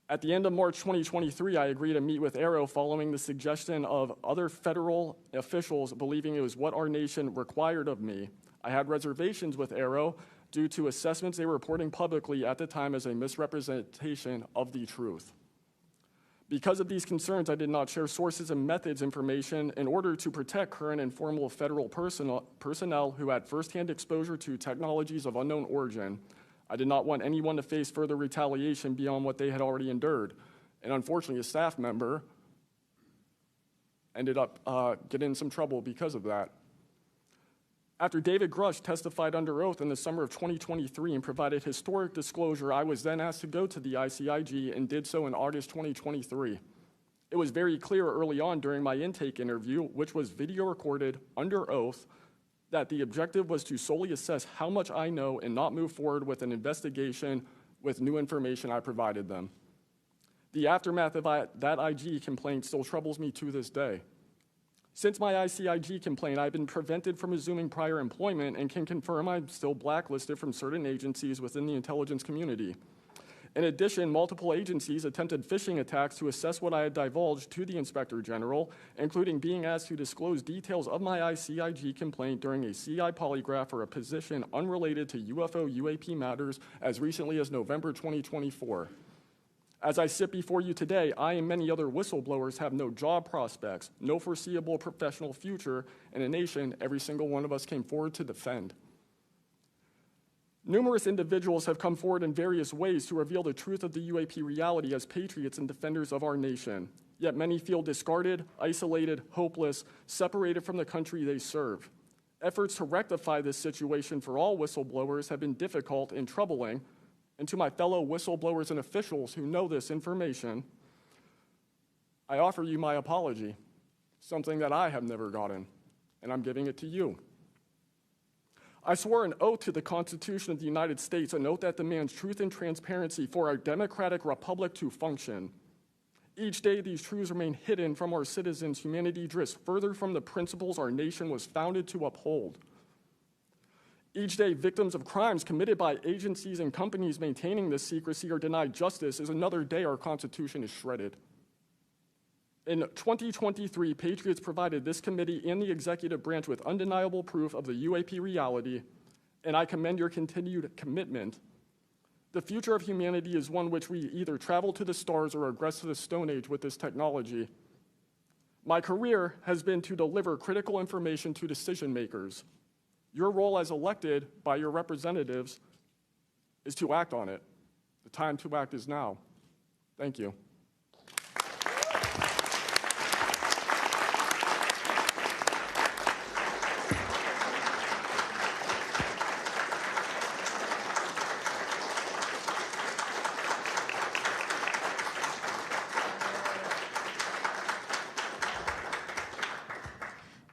At the end of March 2023, I agreed to meet with AARO following the suggestion of other federal officials believing it was what our nation required of me. I had reservations with AARO due to assessments they were reporting publicly at the time as a misrepresentation of the truth. Because of these concerns, I did not share sources and methods information in order to protect current and former federal personnel who had firsthand exposure to technologies of unknown origin. I did not want anyone to face further retaliation beyond what they had already endured. And unfortunately, a staff member ended up getting in some trouble because of that. After David Grush testified under oath in the summer of 2023 and provided historic disclosure, I was then asked to go to the ICIG and did so in August 2023. It was very clear early on during my intake interview, which was video recorded under oath, that the objective was to solely assess how much I know and not move forward with an investigation with new information I provided them. The aftermath of that IG complaint still troubles me to this day. Since my ICIG complaint, I've been prevented from resuming prior employment and can confirm I'm still blacklisted from certain agencies within the intelligence community. In addition, multiple agencies attempted phishing attacks to assess what I had divulged to the Inspector General, including being asked to disclose details of my ICIG complaint during a CI polygraph for a position unrelated to UFO UAP matters as recently as November 2024. As I sit before you today, I and many other whistleblowers have no job prospects, no foreseeable professional future, and a nation every single one of us came forward to defend. Numerous individuals have come forward in various ways to reveal the truth of the UAP reality as patriots and defenders of our nation. Yet many feel discarded, isolated, hopeless, separated from the country they serve. Efforts to rectify this situation for all whistleblowers have been difficult and troubling. And to my fellow whistleblowers and officials who know this information, I offer you my apology, something that I have never gotten, and I'm giving it to you. I swore an oath to the Constitution of the United States, an oath that demands truth and transparency for our democratic republic to function. Each day, these truths remain hidden from our citizens. Humanity drifts further from the principles our nation was founded to uphold. Each day, victims of crimes committed by agencies and companies maintaining this secrecy are denied justice is another day our Constitution is shredded. In 2023, Patriots provided this committee and the executive branch with undeniable proof of the UAP reality, and I commend your continued commitment. The future of humanity is one which we either travel to the stars or regress to the Stone Age with this technology. My career has been to deliver critical information to decision makers. Your role as elected by your representatives is to act on it. The time to act is now. Thank you.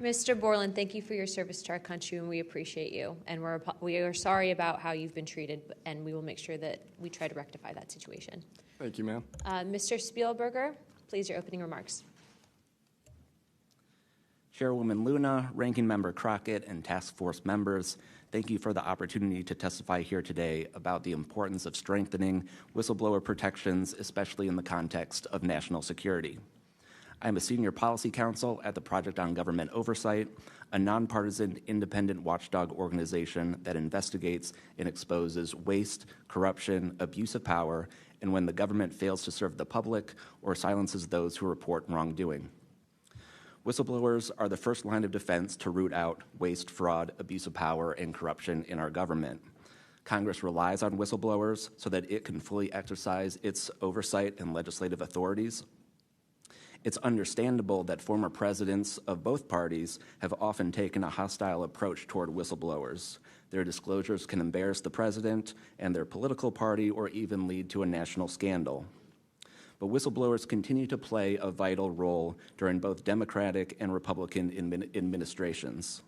Mr. Borland, thank you for your service to our country, and we appreciate you. And we are sorry about how you've been treated, and we will make sure that we try to rectify that situation. Thank you, ma'am. Mr. Spielberger, please, your opening remarks. Chairwoman Luna, Ranking Member Crockett, and Task Force members, thank you for the opportunity to testify here today about the importance of strengthening whistleblower protections, especially in the context of national security. I am a senior policy counsel at the Project on Government Oversight, a nonpartisan independent watchdog organization that investigates and exposes waste, corruption, abuse of power, and when the government fails to serve the public or silences those who report wrongdoing. Whistleblowers are the first line of defense to root out waste, fraud, abuse of power, and corruption in our government. Congress relies on whistleblowers so that it can fully exercise its oversight and legislative authorities. It's understandable that former presidents of both parties have often taken a hostile approach toward whistleblowers. Their disclosures can embarrass the president and their political party or even lead to a national scandal. But whistleblowers continue to play a vital role during both Democratic and Republican administrations.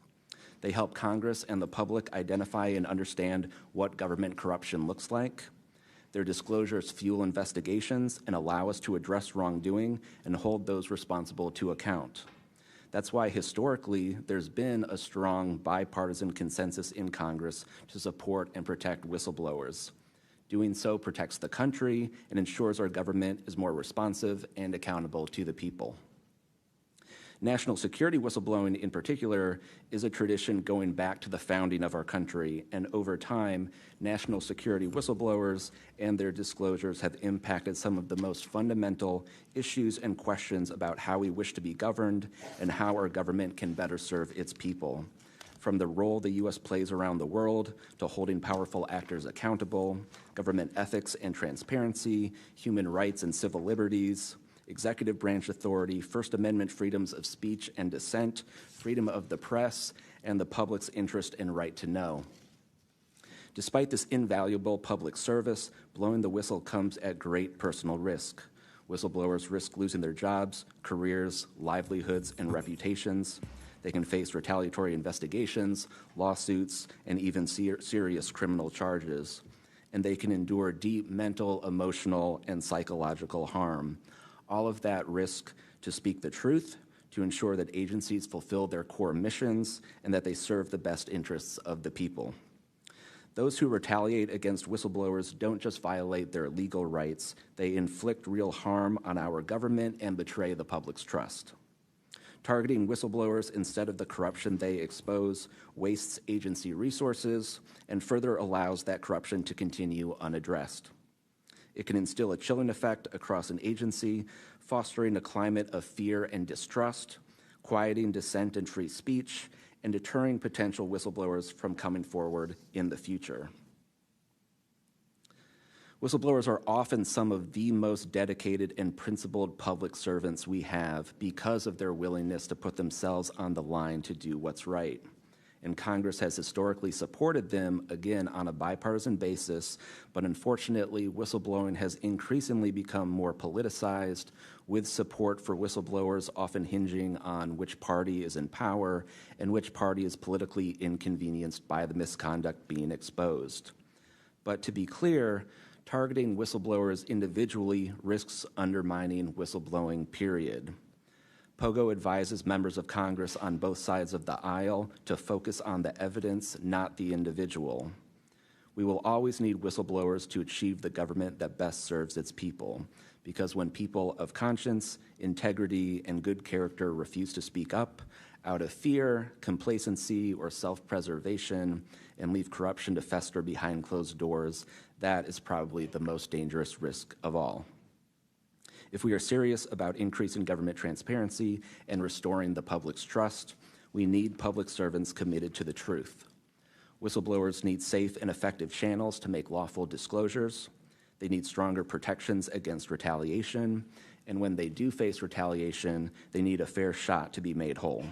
They help Congress and the public identify and understand what government corruption looks like. Their disclosures fuel investigations and allow us to address wrongdoing and hold those responsible to account. That's why historically there's been a strong bipartisan consensus in Congress to support and protect whistleblowers. Doing so protects the country and ensures our government is more responsive and accountable to the people. National security whistleblowing in particular is a tradition going back to the founding of our country, and over time, national security whistleblowers and their disclosures have impacted some of the most fundamental issues and questions about how we wish to be governed and how our government can better serve its people. From the role the U.S. plays around the world to holding powerful actors accountable, government ethics and transparency, human rights and civil liberties, executive branch authority, First Amendment freedoms of speech and dissent, freedom of the press, and the public's interest and right to know. Despite this invaluable public service, blowing the whistle comes at great personal risk. Whistleblowers risk losing their jobs, careers, livelihoods, and reputations. They can face retaliatory investigations, lawsuits, and even serious criminal charges. And they can endure deep mental, emotional, and psychological harm. All of that risk to speak the truth, to ensure that agencies fulfill their core missions, and that they serve the best interests of the people. Those who retaliate against whistleblowers don't just violate their legal rights, they inflict real harm on our government and betray the public's trust. Targeting whistleblowers instead of the corruption they expose wastes agency resources and further allows that corruption to continue unaddressed. It can instill a chilling effect across an agency, fostering a climate of fear and distrust, quieting dissent and free speech, and deterring potential whistleblowers from coming forward in the future. Whistleblowers are often some of the most dedicated and principled public servants we have because of their willingness to put themselves on the line to do what's right. And Congress has historically supported them, again, on a bipartisan basis, but unfortunately, whistleblowing has increasingly become more politicized, with support for whistleblowers often hinging on which party is in power and which party is politically inconvenienced by the misconduct being exposed. But to be clear, targeting whistleblowers individually risks undermining whistleblowing, period. POGO advises members of Congress on both sides of the aisle to focus on the evidence, not the individual. We will always need whistleblowers to achieve the government that best serves its people, because when people of conscience, integrity, and good character refuse to speak up out of fear, complacency, or self-preservation, and leave corruption to fester behind closed doors, that is probably the most dangerous risk of all. If we are serious about increasing government transparency and restoring the public's trust, we need public servants committed to the truth. Whistleblowers need safe and effective channels to make lawful disclosures. They need stronger protections against retaliation, and when they do face retaliation, they need a fair shot to be made whole.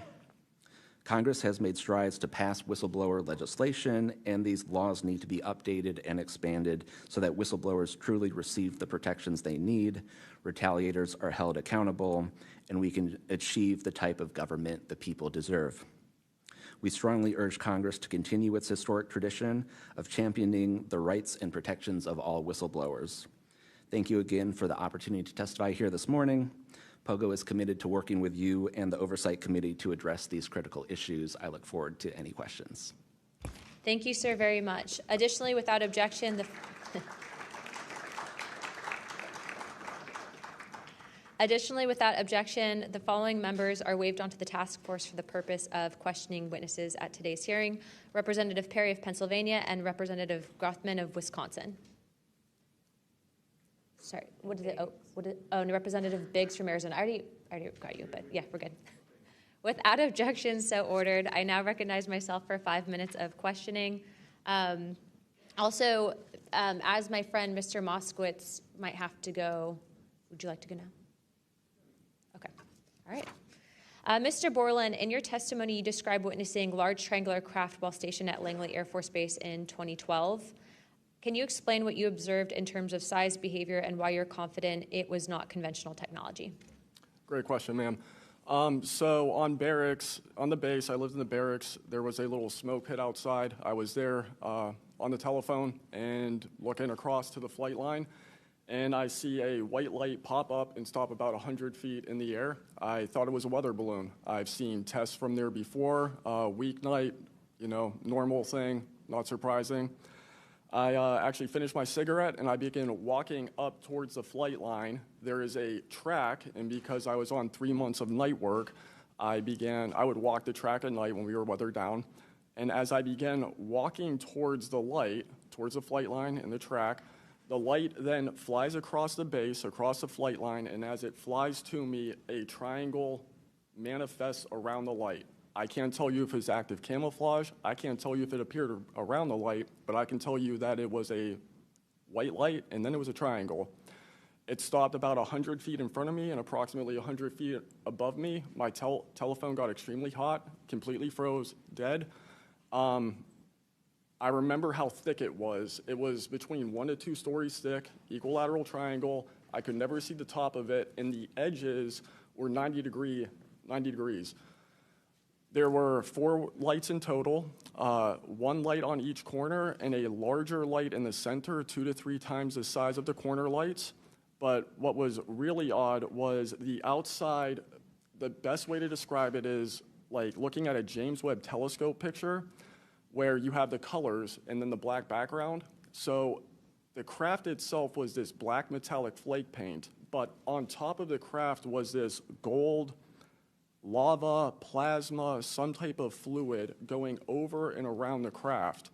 Congress has made strides to pass whistleblower legislation, and these laws need to be updated and expanded so that whistleblowers truly receive the protections they need, retaliators are held accountable, and we can achieve the type of government the people deserve. We strongly urge Congress to continue its historic tradition of championing the rights and protections of all whistleblowers. Thank you again for the opportunity to testify here this morning. POGO is committed to working with you and the Oversight Committee to address these critical issues. I look forward to any questions. Thank you, sir, very much. Additionally, without objection, the following members are waived onto the task force for the purpose of questioning witnesses at today's hearing: Representative Perry of Pennsylvania and Representative Grothman of Wisconsin. Sorry, what is it? And Representative Biggs from Arizona. I already got you, but yeah, we're good. Without objection, so ordered. I now recognize myself for 5 minutes of questioning. Also, as my friend Mr. Moskowitz might have to go, would you like to go now? Okay, all right. Mr. Borland, in your testimony, you described witnessing large triangular craft while stationed at Langley Air Force Base in 2012. Can you explain what you observed in terms of size, behavior, and why you're confident it was not conventional technology? Great question, ma'am. So on the base, I lived in the barracks. There was a little smoke pit outside. I was there on the telephone and looking across to the flight line, and I see a white light pop up and stop about 100 feet in the air. I thought it was a weather balloon. I've seen tests from there before, weeknight, normal thing, not surprising. I actually finished my cigarette, and I began walking up towards the flight line. There is a track, and because I was on 3 months of night work, I would walk the track at night when we were weathered down. And as I began walking towards the light, towards the flight line and the track, the light then flies across the base, across the flight line, and as it flies to me, a triangle manifests around the light. I can't tell you if it's active camouflage. I can't tell you if it appeared around the light, but I can tell you that it was a white light, and then it was a triangle. It stopped about 100 feet in front of me and approximately 100 feet above me. My telephone got extremely hot, completely froze, dead. I remember how thick it was. It was between 1 to 2 stories thick, equilateral triangle. I could never see the top of it, and the edges were 90 degrees. There were 4 lights in total, 1 light on each corner, and a larger light in the center, 2 to 3 times the size of the corner lights. But what was really odd was the outside. The best way to describe it is like looking at a James Webb telescope picture where you have the colors and then the black background. So the craft itself was this black metallic flake paint, but on top of the craft was this gold, lava, plasma, some type of fluid going over and around the craft.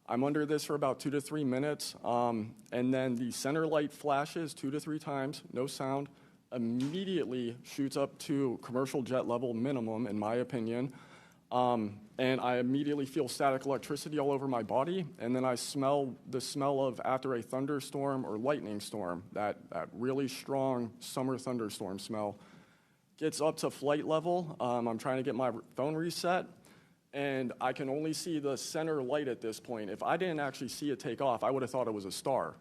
I'm under this for about 2 to 3 minutes, and then the center light flashes 2 to 3 times, no sound, immediately shoots up to commercial jet level minimum, in my opinion, and I immediately feel static electricity all over my body, and then I smell the smell of after a thunderstorm or lightning storm, that really strong summer thunderstorm smell. Gets up to flight level. I'm trying to get my phone reset, and I can only see the center light at this point. If I didn't actually see it take off, I would have thought it was a star.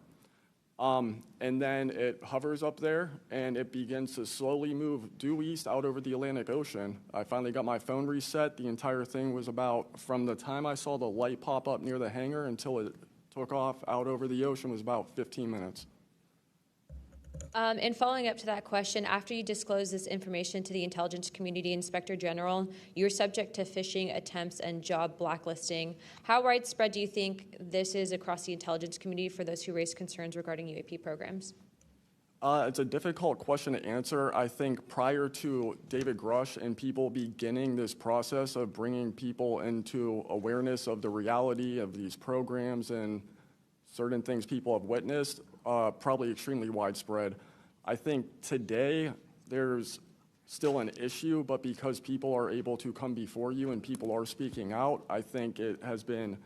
And then it hovers up there, and it begins to slowly move due east out over the Atlantic Ocean. I finally got my phone reset. The entire thing was about, from the time I saw the light pop up near the hangar until it took off out over the ocean, was about 15 minutes. And following up to that question, after you disclose this information to the intelligence community, Inspector General, you're subject to phishing attempts and job blacklisting. How widespread do you think this is across the intelligence community for those who raise concerns regarding UAP programs? It's a difficult question to answer. I think prior to David Grush and people beginning this process of bringing people into awareness of the reality of these programs and certain things people have witnessed, probably extremely widespread. I think today there's still an issue, but because people are able to come before you and people are speaking out, I think it has been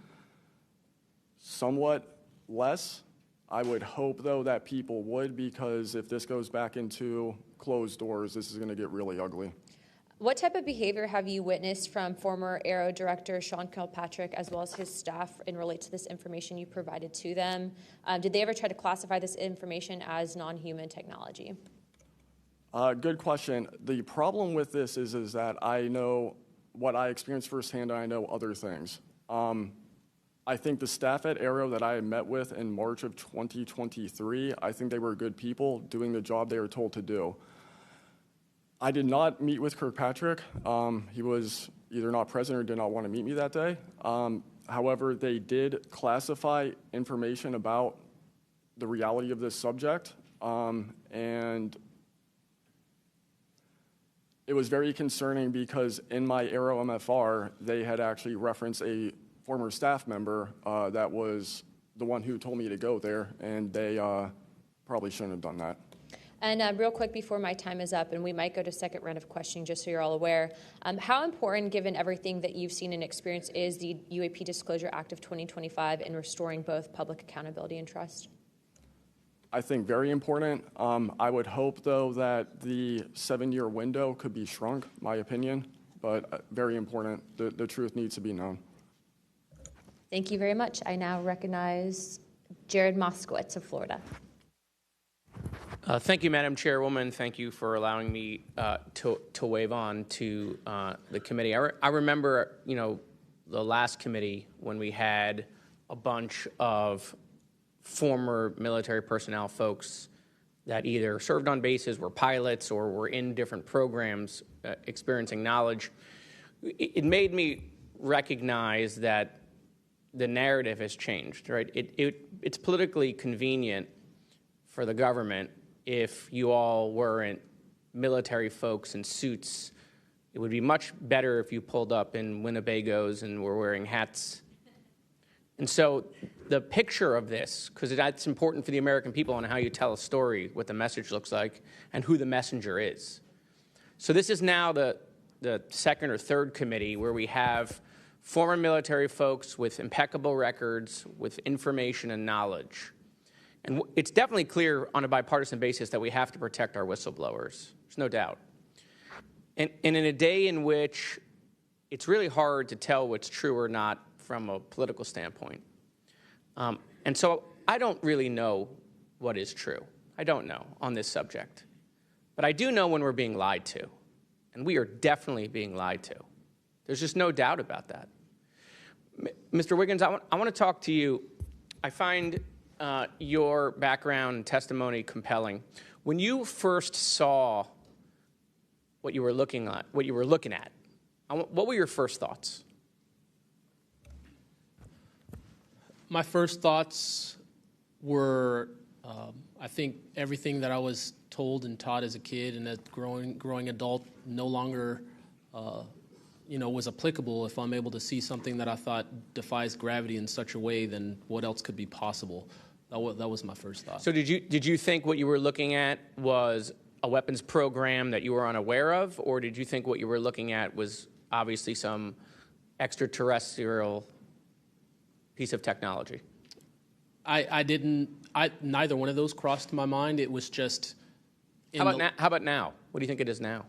somewhat less. I would hope, though, that people would, because if this goes back into closed doors, this is going to get really ugly. What type of behavior have you witnessed from former Aero Director Sean Kilpatrick as well as his staff in relate to this information you provided to them? Did they ever try to classify this information as non-human technology? Good question. The problem with this is that I know what I experienced firsthand, and I know other things. I think the staff at Aero that I met with in March of 2023, I think they were good people doing the job they were told to do. I did not meet with Kirkpatrick. He was either not present or did not want to meet me that day. However, they did classify information about the reality of this subject, and it was very concerning because in my Aero MFR, they had actually referenced a former staff member that was the one who told me to go there, and they probably shouldn't have done that. And real quick before my time is up, and we might go to second round of questioning just so you're all aware, how important, given everything that you've seen and experienced, is the UAP Disclosure Act of 2025 in restoring both public accountability and trust? I think very important. I would hope, though, that the 7-year window could be shrunk, my opinion, but very important. The truth needs to be known. Thank you very much. I now recognize Jared Moskowitz of Florida. Thank you, Madam Chairwoman. Thank you for allowing me to wave on to the committee. I remember, the last committee when we had a bunch of former military personnel folks that either served on bases, were pilots, or were in different programs experiencing knowledge. It made me recognize that the narrative has changed, right? It's politically convenient for the government if you all weren't military folks in suits It would be much better if you pulled up in Winnebagos and were wearing hats. And so the picture of this, because that's important for the American people on how you tell a story, what the message looks like, and who the messenger is. So this is now the second or third committee where we have former military folks with impeccable records, with information and knowledge. And it's definitely clear on a bipartisan basis that we have to protect our whistleblowers. There's no doubt. And in a day in which it's really hard to tell what's true or not from a political standpoint. And so I don't really know what is true. I don't know on this subject. But I do know when we're being lied to. And we are definitely being lied to. There's just no doubt about that. Mr. Wiggins, I want to talk to you. I find your background and testimony compelling. When you first saw what you were looking at, what were your first thoughts? My first thoughts were, I think everything that I was told and taught as a kid and as growing adult no longer, was applicable. If I'm able to see something that I thought defies gravity in such a way, then what else could be possible? That was my first thought. So did you think what you were looking at was a weapons program that you were unaware of, or did you think what you were looking at was obviously some extraterrestrial piece of technology? Neither one of those crossed my mind. It was just... How about now? What do you think it is now?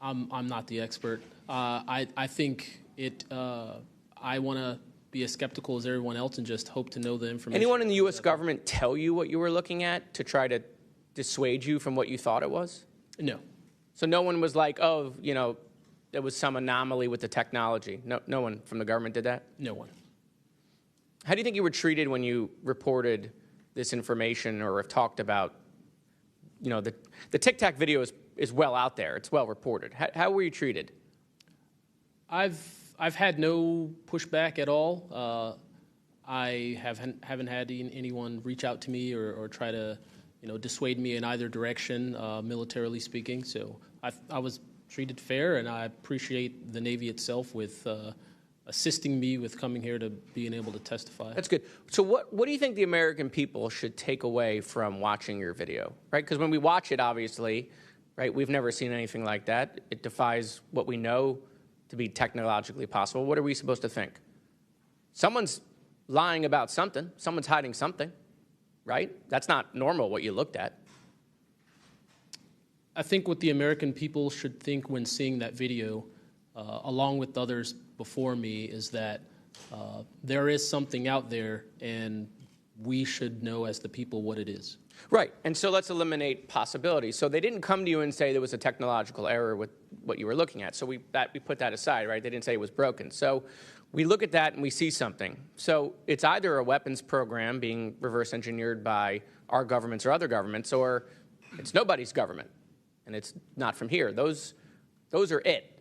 I'm not the expert. I think it... I want to be as skeptical as everyone else and just hope to know the information. Anyone in the U.S. government tell you what you were looking at to try to dissuade you from what you thought it was? No. So no one was like, oh, there was some anomaly with the technology. No one from the government did that? No one. How do you think you were treated when you reported this information or have talked about, the Tic Tac video is well out there. It's well reported. How were you treated? I've had no pushback at all. I haven't had anyone reach out to me or try to, dissuade me in either direction, militarily speaking. So I was treated fair, and I appreciate the Navy itself with assisting me with coming here to being able to testify. That's good. So what do you think the American people should take away from watching your video, right? Because when we watch it, obviously, right, we've never seen anything like that. It defies what we know to be technologically possible. What are we supposed to think? Someone's lying about something. Someone's hiding something, right? That's not normal what you looked at. I think what the American people should think when seeing that video, along with others before me, is that there is something out there, and we should know as the people what it is. Right, and so let's eliminate possibilities. So they didn't come to you and say there was a technological error with what you were looking at. So we put that aside, right? They didn't say it was broken. So we look at that and we see something. So it's either a weapons program being reverse engineered by our governments or other governments, or it's nobody's government, and it's not from here. Those are it.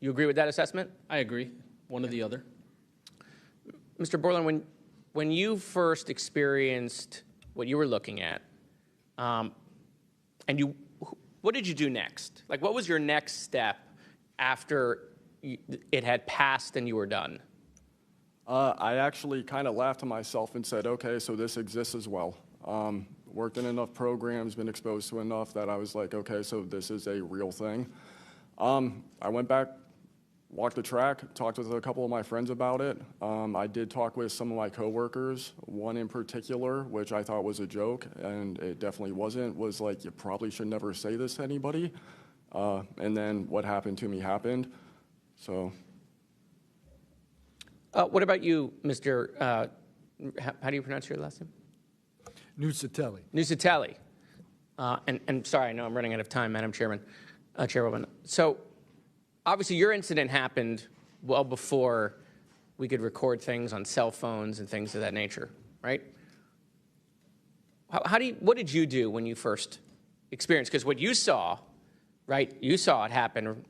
You agree with that assessment? I agree, one or the other. Mr. Borland, when you first experienced what you were looking at, what did you do next? Like, what was your next step after it had passed and you were done? I actually kind of laughed to myself and said, okay, so this exists as well. Worked in enough programs, been exposed to enough that I was like, okay, so this is a real thing. I went back, walked the track, talked with a couple of my friends about it. I did talk with some of my coworkers, one in particular, which I thought was a joke, and it definitely wasn't, was like, you probably should never say this to anybody. And then what happened to me happened, so. What about you, Mr., how do you pronounce your last name? Nuccetelli. Nuccetelli. And sorry, I know I'm running out of time, Madam Chairwoman. So obviously your incident happened well before we could record things on cell phones and things of that nature, right? What did you do when you first experienced? Because what you saw, right, you saw it happen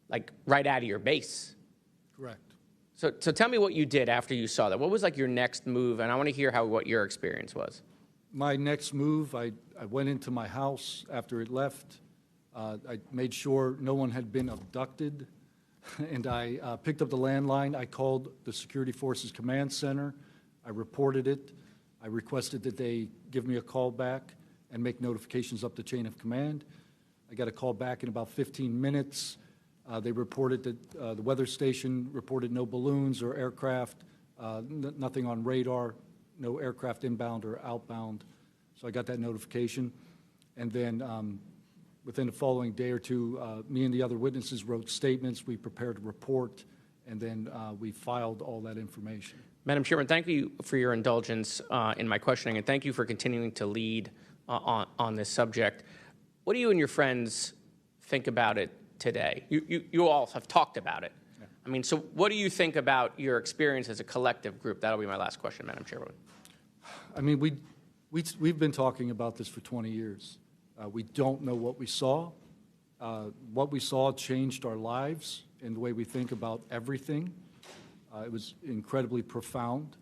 like right out of your base. Correct. So tell me what you did after you saw that. What was like your next move? And I want to hear what your experience was. My next move, I went into my house after it left. I made sure no one had been abducted, and I picked up the landline. I called the Security Forces Command Center. I reported it. I requested that they give me a call back and make notifications up the chain of command. I got a call back in about 15 minutes. They reported that the weather station reported no balloons or aircraft, nothing on radar, no aircraft inbound or outbound. So I got that notification. And then within the following day or two, me and the other witnesses wrote statements. We prepared a report, and then we filed all that information. Madam Chairman, thank you for your indulgence in my questioning, and thank you for continuing to lead on this subject. What do you and your friends think about it today? You all have talked about it. Yeah. I mean, so what do you think about your experience as a collective group? That'll be my last question, Madam Chairwoman. I mean, we've been talking about this for 20 years. We don't know what we saw. What we saw changed our lives and the way we think about everything. It was incredibly profound.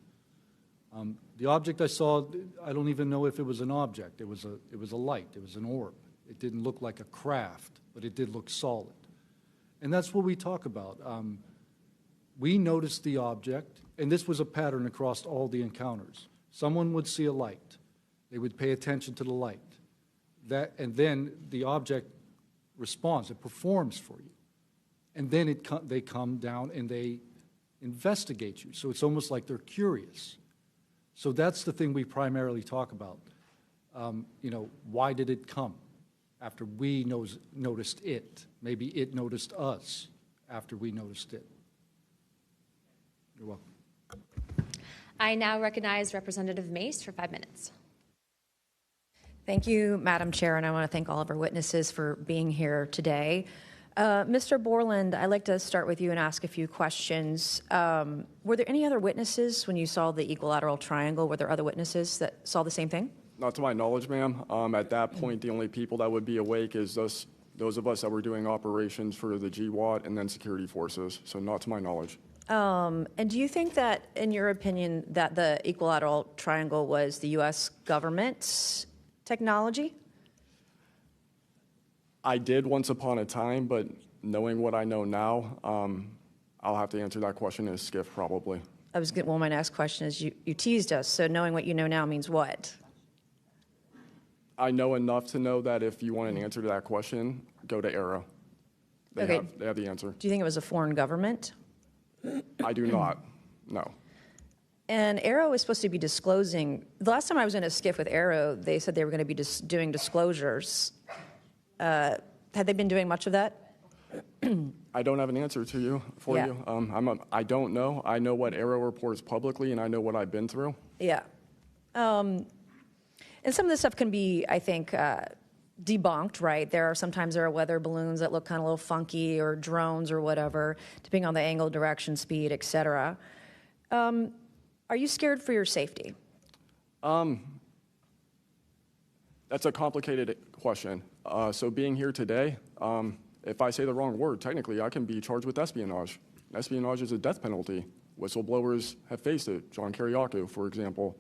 The object I saw, I don't even know if it was an object. It was a light. It was an orb. It didn't look like a craft, but it did look solid. And that's what we talk about. We noticed the object, and this was a pattern across all the encounters. Someone would see a light. They would pay attention to the light. And then the object responds. It performs for you. And then they come down and they investigate you. So it's almost like they're curious. So that's the thing we primarily talk about. Why did it come after we noticed it? Maybe it noticed us after we noticed it. You're welcome. I now recognize Representative Mace for 5 minutes. Thank you, Madam Chair, and I want to thank all of our witnesses for being here today. Mr. Borland, I'd like to start with you and ask a few questions. Were there any other witnesses when you saw the equilateral triangle? Were there other witnesses that saw the same thing? Not to my knowledge, ma'am. At that point, the only people that would be awake is those of us that were doing operations for the GWAT and then security forces, so not to my knowledge. And do you think that, in your opinion, that the equilateral triangle was the U.S. government's technology? I did once upon a time, but knowing what I know now, I'll have to answer that question as skiff, probably. Well, my next question is, you teased us, so knowing what you know now means what? I know enough to know that if you want an answer to that question, go to Arrow. They have the answer. Do you think it was a foreign government? I do not, no. And Arrow was supposed to be disclosing. The last time I was in a skiff with Arrow, they said they were going to be doing disclosures. Had they been doing much of that? I don't have an answer to you you. I don't know. I know what Arrow reports publicly, and I know what I've been through. Yeah. And some of this stuff can be, I think, debunked, right? Sometimes there are weather balloons that look kind of a little funky, or drones or whatever, depending on the angle, direction, speed, et cetera. Are you scared for your safety? That's a complicated question. So being here today, if I say the wrong word, technically I can be charged with espionage. Espionage is a death penalty. Whistleblowers have faced it. John Kiriakou, for example.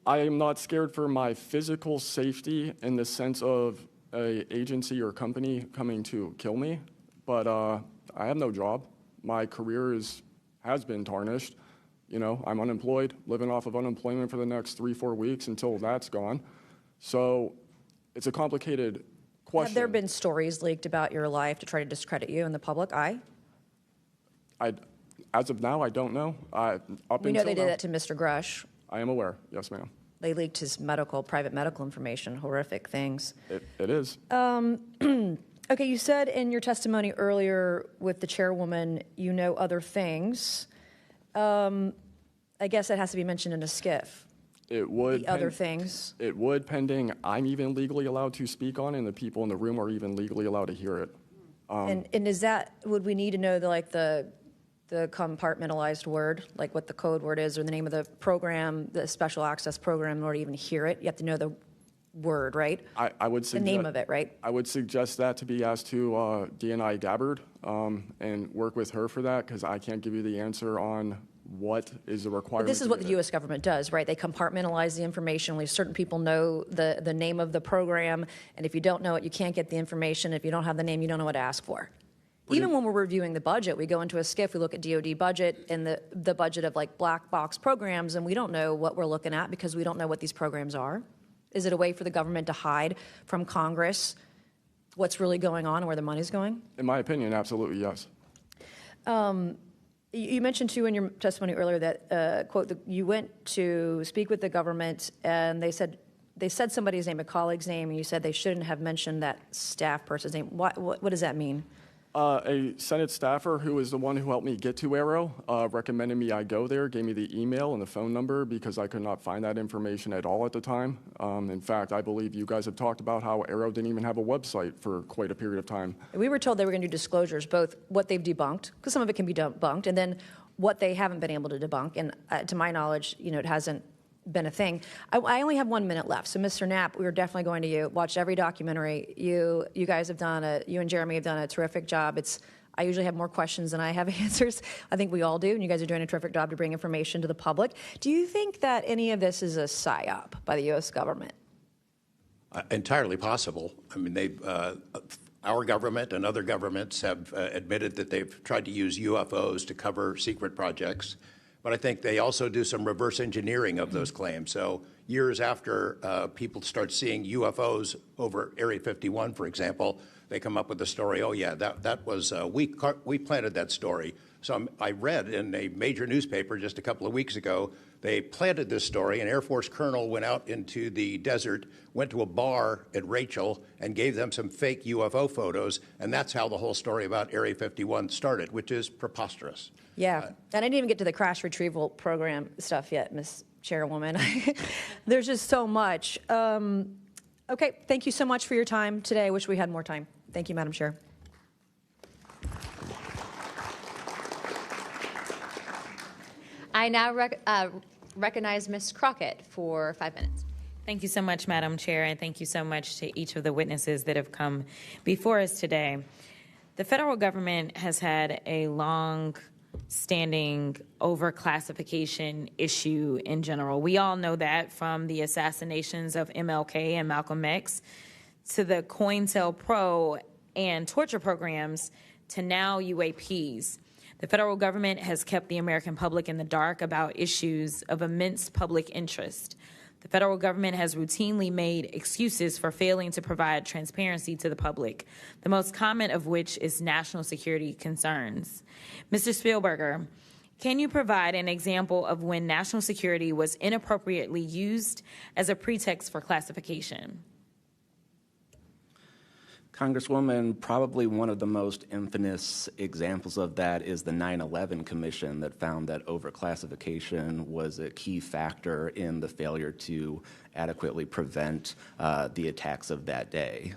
I am not scared for my physical safety in the sense of an agency or company coming to kill me, but I have no job. My career has been tarnished. I'm unemployed, living off of unemployment for the next 3-4 weeks until that's gone. So it's a complicated question. Have there been stories leaked about your life to try to discredit you in the public eye? As of now, I don't know. We know they did that to Mr. Grush. I am aware. Yes, ma'am. They leaked his private medical information, horrific things. It is. Okay, you said in your testimony earlier with the chairwoman, you know other things. I guess that has to be mentioned in a skiff. It would. The other things. It would, pending I'm even legally allowed to speak on, and the people in the room are even legally allowed to hear it. And is that, would we need to know the compartmentalized word, like what the code word is, or the name of the program, the special access program, in order to even hear it? You have to know the word, right? I would suggest the name of it, right? I would suggest that to be asked to DNI Gabbard and work with her for that, because I can't give you the answer on what is the But requirement. this is what the U.S. government does, right? They compartmentalize the information. Only certain people know the name of the program, and if you don't know it, you can't get the information. If you don't have the name, you don't know what to ask for. Even when we're reviewing the budget, we go into a SCIF, we look at DoD budget and the budget of like black box programs, and we don't know what we're looking at because we don't know what these programs are. Is it a way for the government to hide from Congress what's really going on and where the money's going? In my opinion, absolutely yes. You mentioned, too, in your testimony earlier that, quote, you went to speak with the government and they said somebody's name, a colleague's name, and you said they shouldn't have mentioned that staff person's name. What does that mean? A Senate staffer who is the one who helped me get to Arrow recommended me I go there, gave me the email and the phone number because I could not find that information at all at the time. In fact, I believe you guys have talked about how Arrow didn't even have a website for quite a period of time. We were told they were going to do disclosures, both what they've debunked, because some of it can be debunked, and then what they haven't been able to debunk. And to my knowledge, it hasn't been a thing. I only have 1 minute left, so Mr. Knapp, we were definitely going to you. Watched every documentary. You guys have done you and Jeremy have done a terrific job. I usually have more questions than I have answers. I think we all do, and you guys are doing a terrific job to bring information to the public. Do you think that any of this is a psyop by the U.S. government? Entirely possible. I mean, our government and other governments have admitted that they've tried to use UFOs to cover secret projects. But I think they also do some reverse engineering of those claims. So years after people start seeing UFOs over Area 51, for example, they come up with the story, oh, yeah, that was, we planted that story. So I read in a major newspaper just a couple of weeks ago, they planted this story. An Air Force colonel went out into the desert, went to a bar at Rachel, and gave them some fake UFO photos. And that's how the whole story about Area 51 started, which is preposterous. Yeah, and I didn't even get to the crash retrieval program stuff yet, Ms. Chairwoman. There's just so much. Okay, thank you so much for your time today. I wish we had more time. Thank you, Madam Chair. I now recognize Ms. Crockett for 5 minutes. Thank you so much, Madam Chair, and thank you so much to each of the witnesses that have come before us today. The federal government has had a long-standing overclassification issue in general. We all know that, from the assassinations of MLK and Malcolm X to the COINTELPRO and torture programs to now UAPs. The federal government has kept the American public in the dark about issues of immense public interest. The federal government has routinely made excuses for failing to provide transparency to the public, the most common of which is national security concerns. Mr. Spielberger, can you provide an example of when national security was inappropriately used as a pretext for classification? Congresswoman, probably one of the most infamous examples of that is the 9/11 Commission that found that overclassification was a key factor in the failure to adequately prevent the attacks of that day.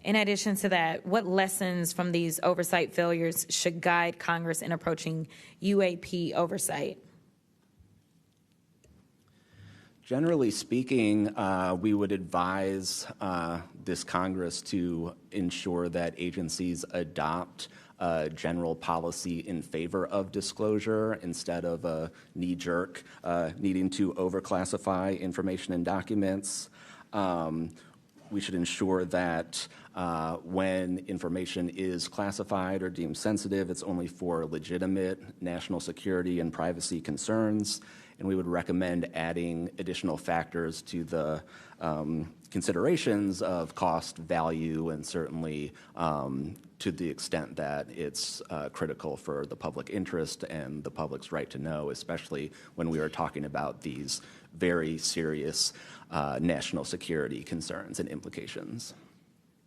In addition to that, what lessons from these oversight failures should guide Congress in approaching UAP oversight? Generally speaking, we would advise this Congress to ensure that agencies adopt a general policy in favor of disclosure instead of a knee-jerk needing to overclassify information and documents. We should ensure that when information is classified or deemed sensitive, it's only for legitimate national security and privacy concerns. And we would recommend adding additional factors to the considerations of cost, value, and certainly to the extent that it's critical for the public interest and the public's right to know, especially when we are talking about these very serious national security concerns and implications.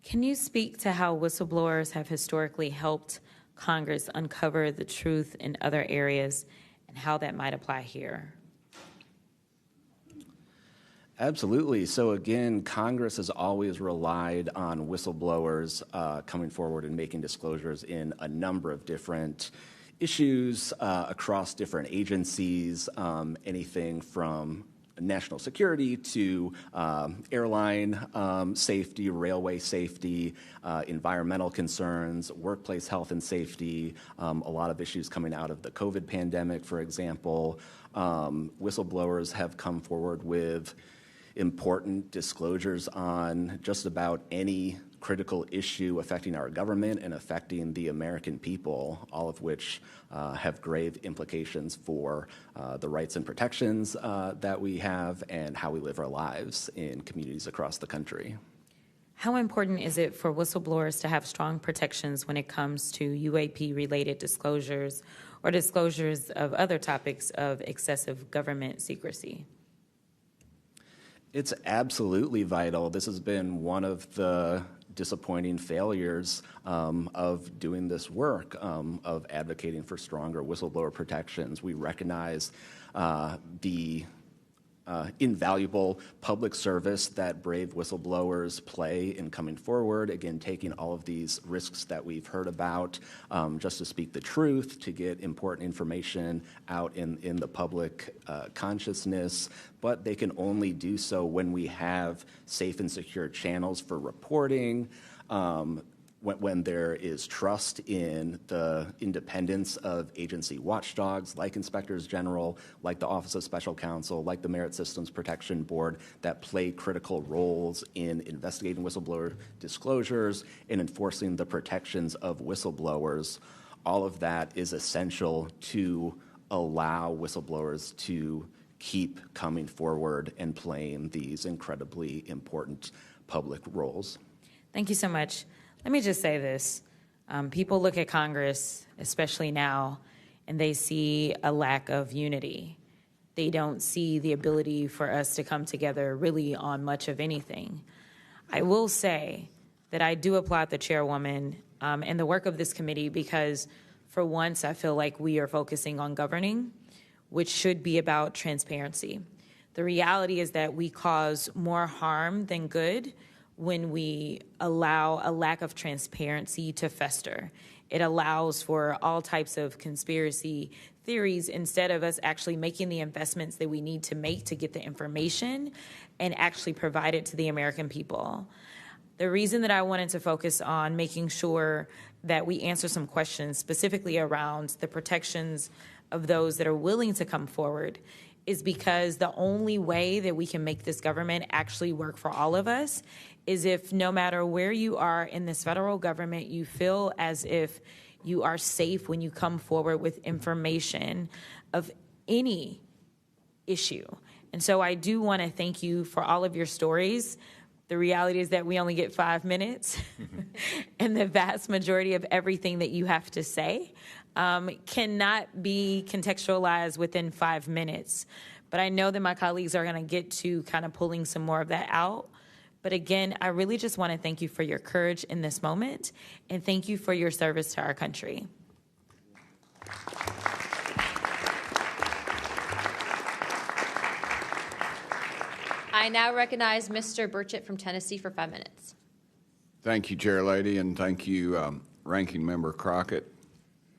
Can you speak to how whistleblowers have historically helped Congress uncover the truth in other areas and how that might apply here? Absolutely. So again, Congress has always relied on whistleblowers coming forward and making disclosures in a number of different issues across different agencies, anything from national security to airline safety, railway safety, environmental concerns, workplace health and safety, a lot of issues coming out of the COVID pandemic, for example. Whistleblowers have come forward with important disclosures on just about any critical issue affecting our government and affecting the American people, all of which have grave implications for the rights and protections that we have and how we live our lives in communities across the country. How important is it for whistleblowers to have strong protections when it comes to UAP-related disclosures or disclosures of other topics of excessive government secrecy? It's absolutely vital. This has been one of the disappointing failures of doing this work, of advocating for stronger whistleblower protections. We recognize the invaluable public service that brave whistleblowers play in coming forward, again, taking all of these risks that we've heard about just to speak the truth, to get important information out in the public consciousness, but they can only do so when we have safe and secure channels for reporting, when there is trust in the independence of agency watchdogs like inspectors general, like the Office of Special Counsel, like the Merit Systems Protection Board, that play critical roles in investigating whistleblower disclosures and enforcing the protections of whistleblowers. All of that is essential to allow whistleblowers to keep coming forward and playing these incredibly important public roles. Thank you so much. Let me just say this. People look at Congress, especially now, and they see a lack of unity. They don't see the ability for us to come together really on much of anything. I will say that I do applaud the chairwoman and the work of this committee because for once I feel like we are focusing on governing, which should be about transparency. The reality is that we cause more harm than good when we allow a lack of transparency to fester. It allows for all types of conspiracy theories instead of us actually making the investments that we need to make to get the information and actually provide it to the American people. The reason that I wanted to focus on making sure that we answer some questions specifically around the protections of those that are willing to come forward is because the only way that we can make this government actually work for all of us is if no matter where you are in this federal government, you feel as if you are safe when you come forward with information of any issue. And so I do want to thank you for all of your stories. The reality is that we only get 5 minutes, and the vast majority of everything that you have to say cannot be contextualized within 5 minutes. But I know that my colleagues are going to get to kind of pulling some more of that out. But again, I really just want to thank you for your courage in this moment, and thank you for your service to our country. I now recognize Mr. Burchett from Tennessee for 5 minutes. Thank you, Chair Lady, and thank you, Ranking Member Crockett.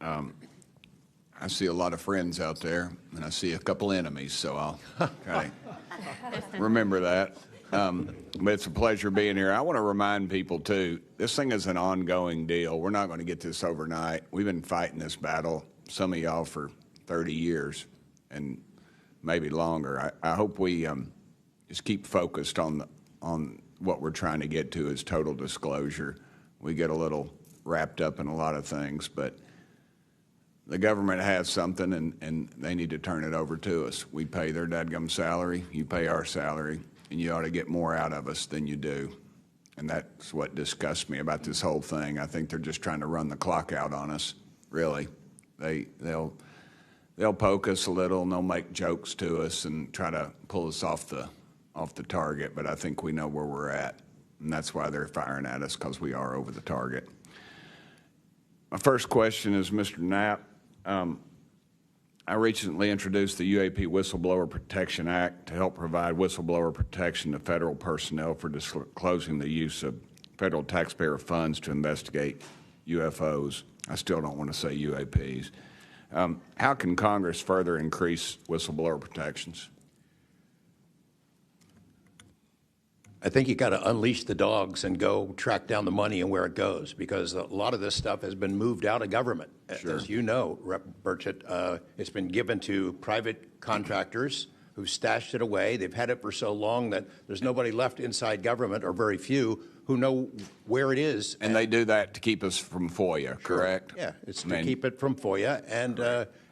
I see a lot of friends out there, and I see a couple enemies, so I'll kind of remember that. But it's a pleasure being here. I want to remind people, too, this thing is an ongoing deal. We're not going to get this overnight. We've been fighting this battle, some of y'all, for 30 years and maybe longer. I hope we just keep focused on what we're trying to get to is total disclosure. We get a little wrapped up in a lot of things, but the government has something, and they need to turn it over to us. We pay their dadgum salary, you pay our salary, and you ought to get more out of us than you do. And that's what disgusts me about this whole thing. I think they're just trying to run the clock out on us, really. They'll poke us a little, and they'll make jokes to us and try to pull us off the target, but I think we know where we're at, and that's why they're firing at us, because we are over the target. My first question is Mr. Knapp. I recently introduced the UAP Whistleblower Protection Act to help provide whistleblower protection to federal personnel for disclosing the use of federal taxpayer funds to investigate UFOs. I still don't want to say UAPs. How can Congress further increase whistleblower protections? I think you got to unleash the dogs and go track down the money and where it goes, because a lot of this stuff has been moved out of government. Sure. As you know, Rep. Burchett, it's been given to private contractors who've stashed it away. They've had it for so long that there's nobody left inside government, or very few, who know where it is. And they do that to keep us from FOIA, correct? Yeah, it's to keep it from FOIA.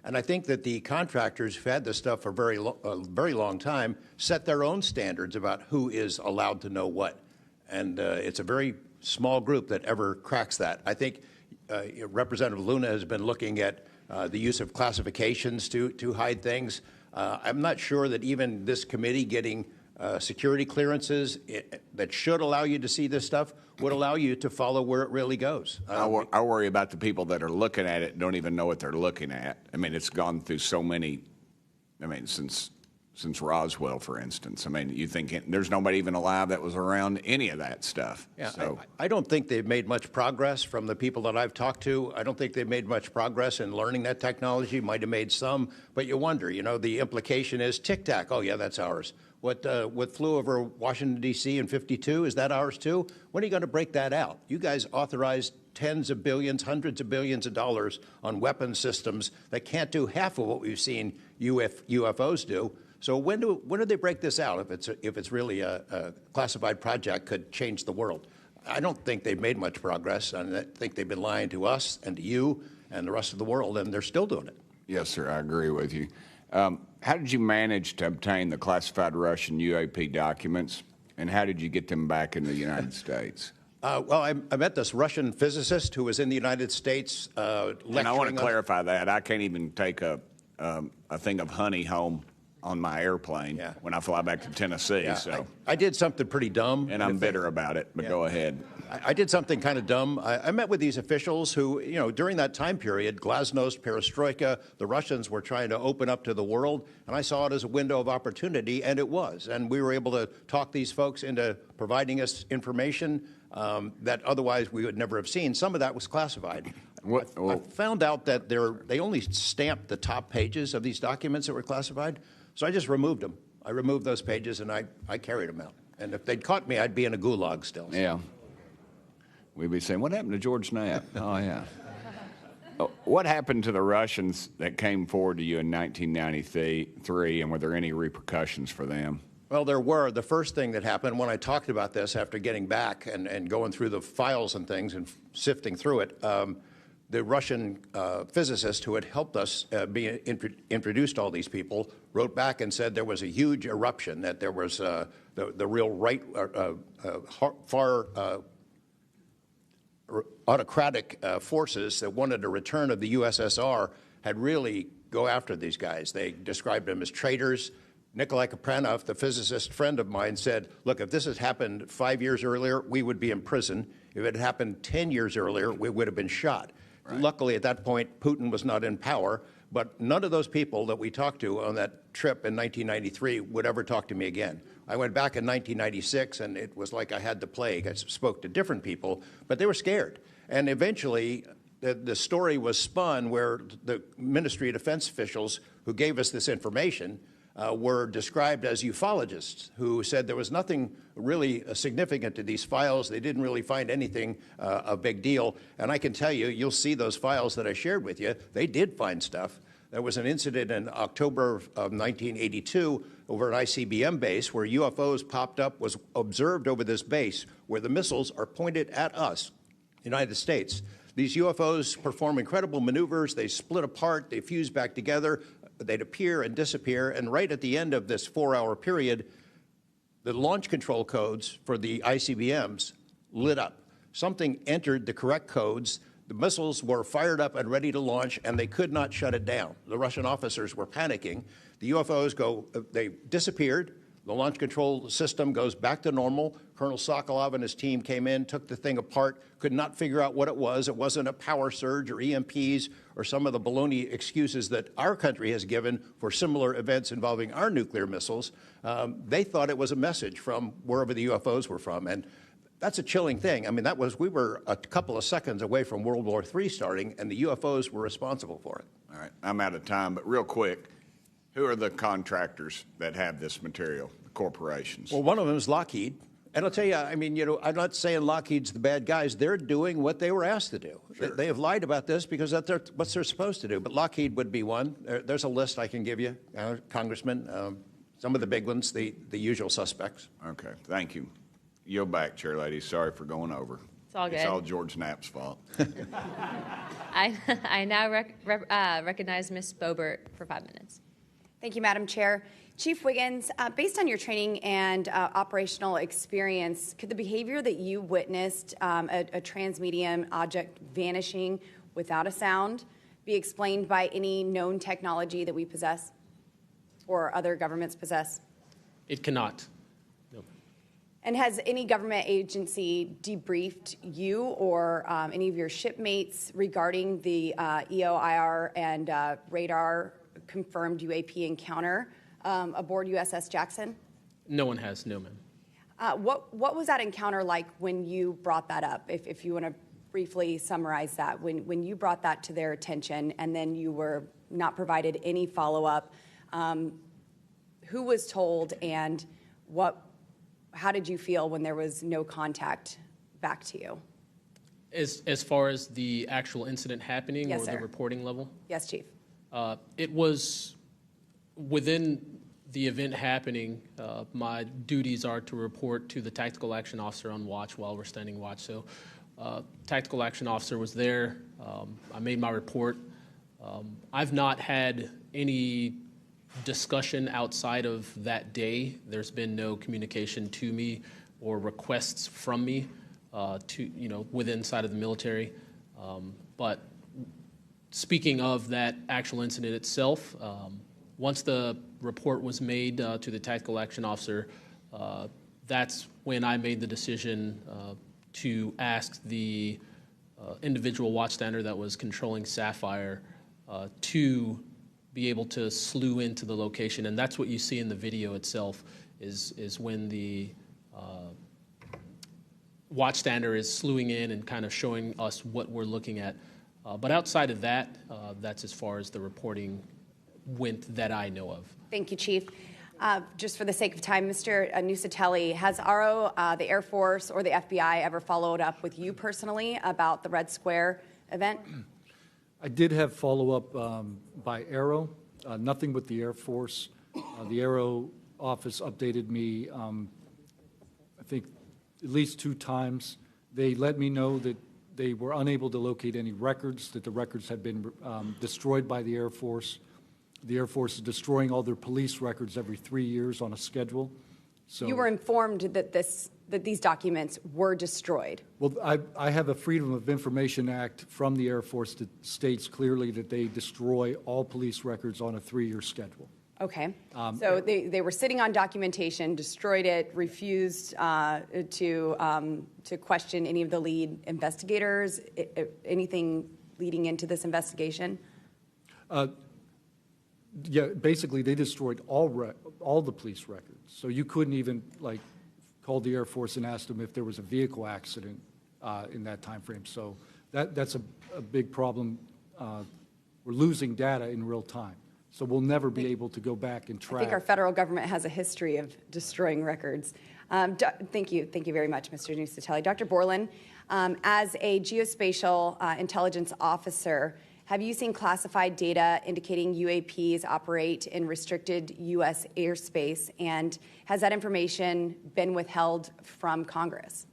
And I think that the contractors who've had this stuff for a very long time set their own standards about who is allowed to know what. And it's a very small group that ever cracks that. I think Representative Luna has been looking at the use of classifications to hide things. I'm not sure that even this committee getting security clearances that should allow you to see this stuff would allow you to follow where it really goes. I worry about the people that are looking at it and don't even know what they're looking at. I mean, it's gone through so many, I mean, since Roswell, for instance. I mean, you think there's nobody even alive that was around any of that stuff. Yeah, so. I don't think they've made much progress from the people that I've talked to. I don't think they've made much progress in learning that technology. Might have made some, but you wonder, you know, the implication is tic-tac. Oh, yeah, that's ours. What flew over Washington, D.C. in '52, is that ours too? When are you going to break that out? You guys authorized tens of billions, hundreds of billions of dollars on weapon systems that can't do half of what we've seen UFOs do. So when do they break this out? If it's really a classified project could change the world. I don't think they've made much progress, and I think they've been lying to us and to you and the rest of the world, and they're still doing it. Yes, sir, I agree with you. How did you manage to obtain the classified Russian UAP documents, and how did you get them back in the United States? Well, I met this Russian physicist who was in the United States lecturing. And I want to clarify that. I can't even take a thing of honey home on my airplane when I fly back to Tennessee. Yeah, so I did something pretty dumb. And I'm bitter about it, but go ahead. I did something kind of dumb. I met with these officials who, you know, during that time period, glasnost, perestroika, the Russians were trying to open up to the world, and I saw it as a window of opportunity, and it was. And we were able to talk these folks into providing us information that otherwise we would never have seen. Some of that was classified. I found out that they only stamped the top pages of these documents that were classified, so I just removed them. I removed those pages, and I carried them out. And if they'd caught me, I'd be in a gulag still. Yeah. We'd be saying, what happened to George Knapp? Oh, yeah. What happened to the Russians that came forward to you in 1993, and were there any repercussions for them? Well, there were. The first thing that happened when I talked about this after getting back and going through the files and things and sifting through it, the Russian physicist who had helped us be introduced all these people wrote back and said there was a huge eruption, that there was the real right, far autocratic forces that wanted a return of the USSR had really go after these guys. They described them as traitors. Nikolai Kapranov, the physicist friend of mine, said, look, if this had happened 5 years earlier, we would be in prison. If it had happened 10 years earlier, we would have been shot. Right. Luckily, at that point, Putin was not in power, but none of those people that we talked to on that trip in 1993 would ever talk to me again. I went back in 1996, and it was like I had the plague. I spoke to different people, but they were scared. And eventually, the story was spun where the Ministry of Defense officials who gave us this information were described as ufologists who said there was nothing really significant to these files. They didn't really find anything a big deal. And I can tell you, you'll see those files that I shared with you, they did find stuff. There was an incident in October of 1982 over an ICBM base where UFOs popped up, was observed over this base where the missiles are pointed at us, United States. These UFOs perform incredible maneuvers. They split apart, they fuse back together. They'd appear and disappear, and right at the end of this 4-hour period, the launch control codes for the ICBMs lit up. Something entered the correct codes. The missiles were fired up and ready to launch, and they could not shut it down. The Russian officers were panicking. The UFOs they disappeared. The launch control system goes back to normal. Colonel Sokolov and his team came in, took the thing apart, could not figure out what it was. It wasn't a power surge or EMPs or some of the baloney excuses that our country has given for similar events involving our nuclear missiles. They thought it was a message from wherever the UFOs were from. And that's a chilling thing. I mean, we were a couple of seconds away from World War III starting, and the UFOs were responsible for it. All right, I'm out of time, but real quick, who are the contractors that have this material, the corporations? Well, one of them is Lockheed. And I'll tell you, I mean, I'm not saying Lockheed's the bad guys. They're doing what they were asked to do. Sure. They have lied about this because that's what they're supposed to do. But Lockheed would be one. There's a list I can give you, Congressman. Some of the big ones, the usual suspects. Okay, thank you. Yield back, Chair Lady. Sorry for going over. It's all good. It's all George Knapp's fault. I now recognize Ms. Boebert for 5 minutes. Thank you, Madam Chair. Chief Wiggins, based on your training and operational experience, could the behavior that you witnessed, a transmedium object vanishing without a sound, be explained by any known technology that we possess or other governments possess? It cannot. No. And has any government agency debriefed you or any of your shipmates regarding the EOIR and radar confirmed UAP encounter aboard USS Jackson? No one has, no, ma'am. What was that encounter like when you brought that up? If you want to briefly summarize that, when you brought that to their attention and then you were not provided any follow-up, who was told and how did you feel when there was no contact back to you? As far as the actual incident happening, yes, or sir. the reporting level? Yes, Chief. It was within the event happening. My duties are to report to the tactical action officer on watch while we're standing watch. So tactical action officer was there. I made my report. I've not had any discussion outside of that day. There's been no communication to me or requests from me within inside of the military. But speaking of that actual incident itself, once the report was made to the tactical action officer, that's when I made the decision to ask the individual watchstander that was controlling Sapphire to be able to slew into the location. And that's what you see in the video itself, is when the watchstander is slewing in and kind of showing us what we're looking at. But outside of that, that's as far as the reporting went that I know of. Thank you, Chief. Just for the sake of time, Mr. Nuccetelli, has RO, the Air Force, or the FBI ever followed up with you personally about the Red Square event? I did have follow-up by Aero, nothing with the Air Force. The Aero office updated me, I think, at least 2 times. They let me know that they were unable to locate any records, that the records had been destroyed by the Air Force. The Air Force is destroying all their police records every 3 years on a schedule. So you were informed that these documents were destroyed. Well, I have a Freedom of Information Act from the Air Force that states clearly that they destroy all police records on a 3-year schedule. Okay. So they were sitting on documentation, destroyed it, refused to question any of the lead investigators, anything leading into this investigation? Yeah, basically they destroyed all the police records. So you couldn't even call the Air Force and ask them if there was a vehicle accident in that time frame. So that's a big problem. We're losing data in real time. So we'll never be able to go back and track. I think our federal government has a history of destroying records. Thank you very much, Mr. Nuccetelli. Dr. Borland, as a geospatial intelligence officer, have you seen classified data indicating UAPs operate in restricted U.S. airspace, and has that information been withheld from Congress?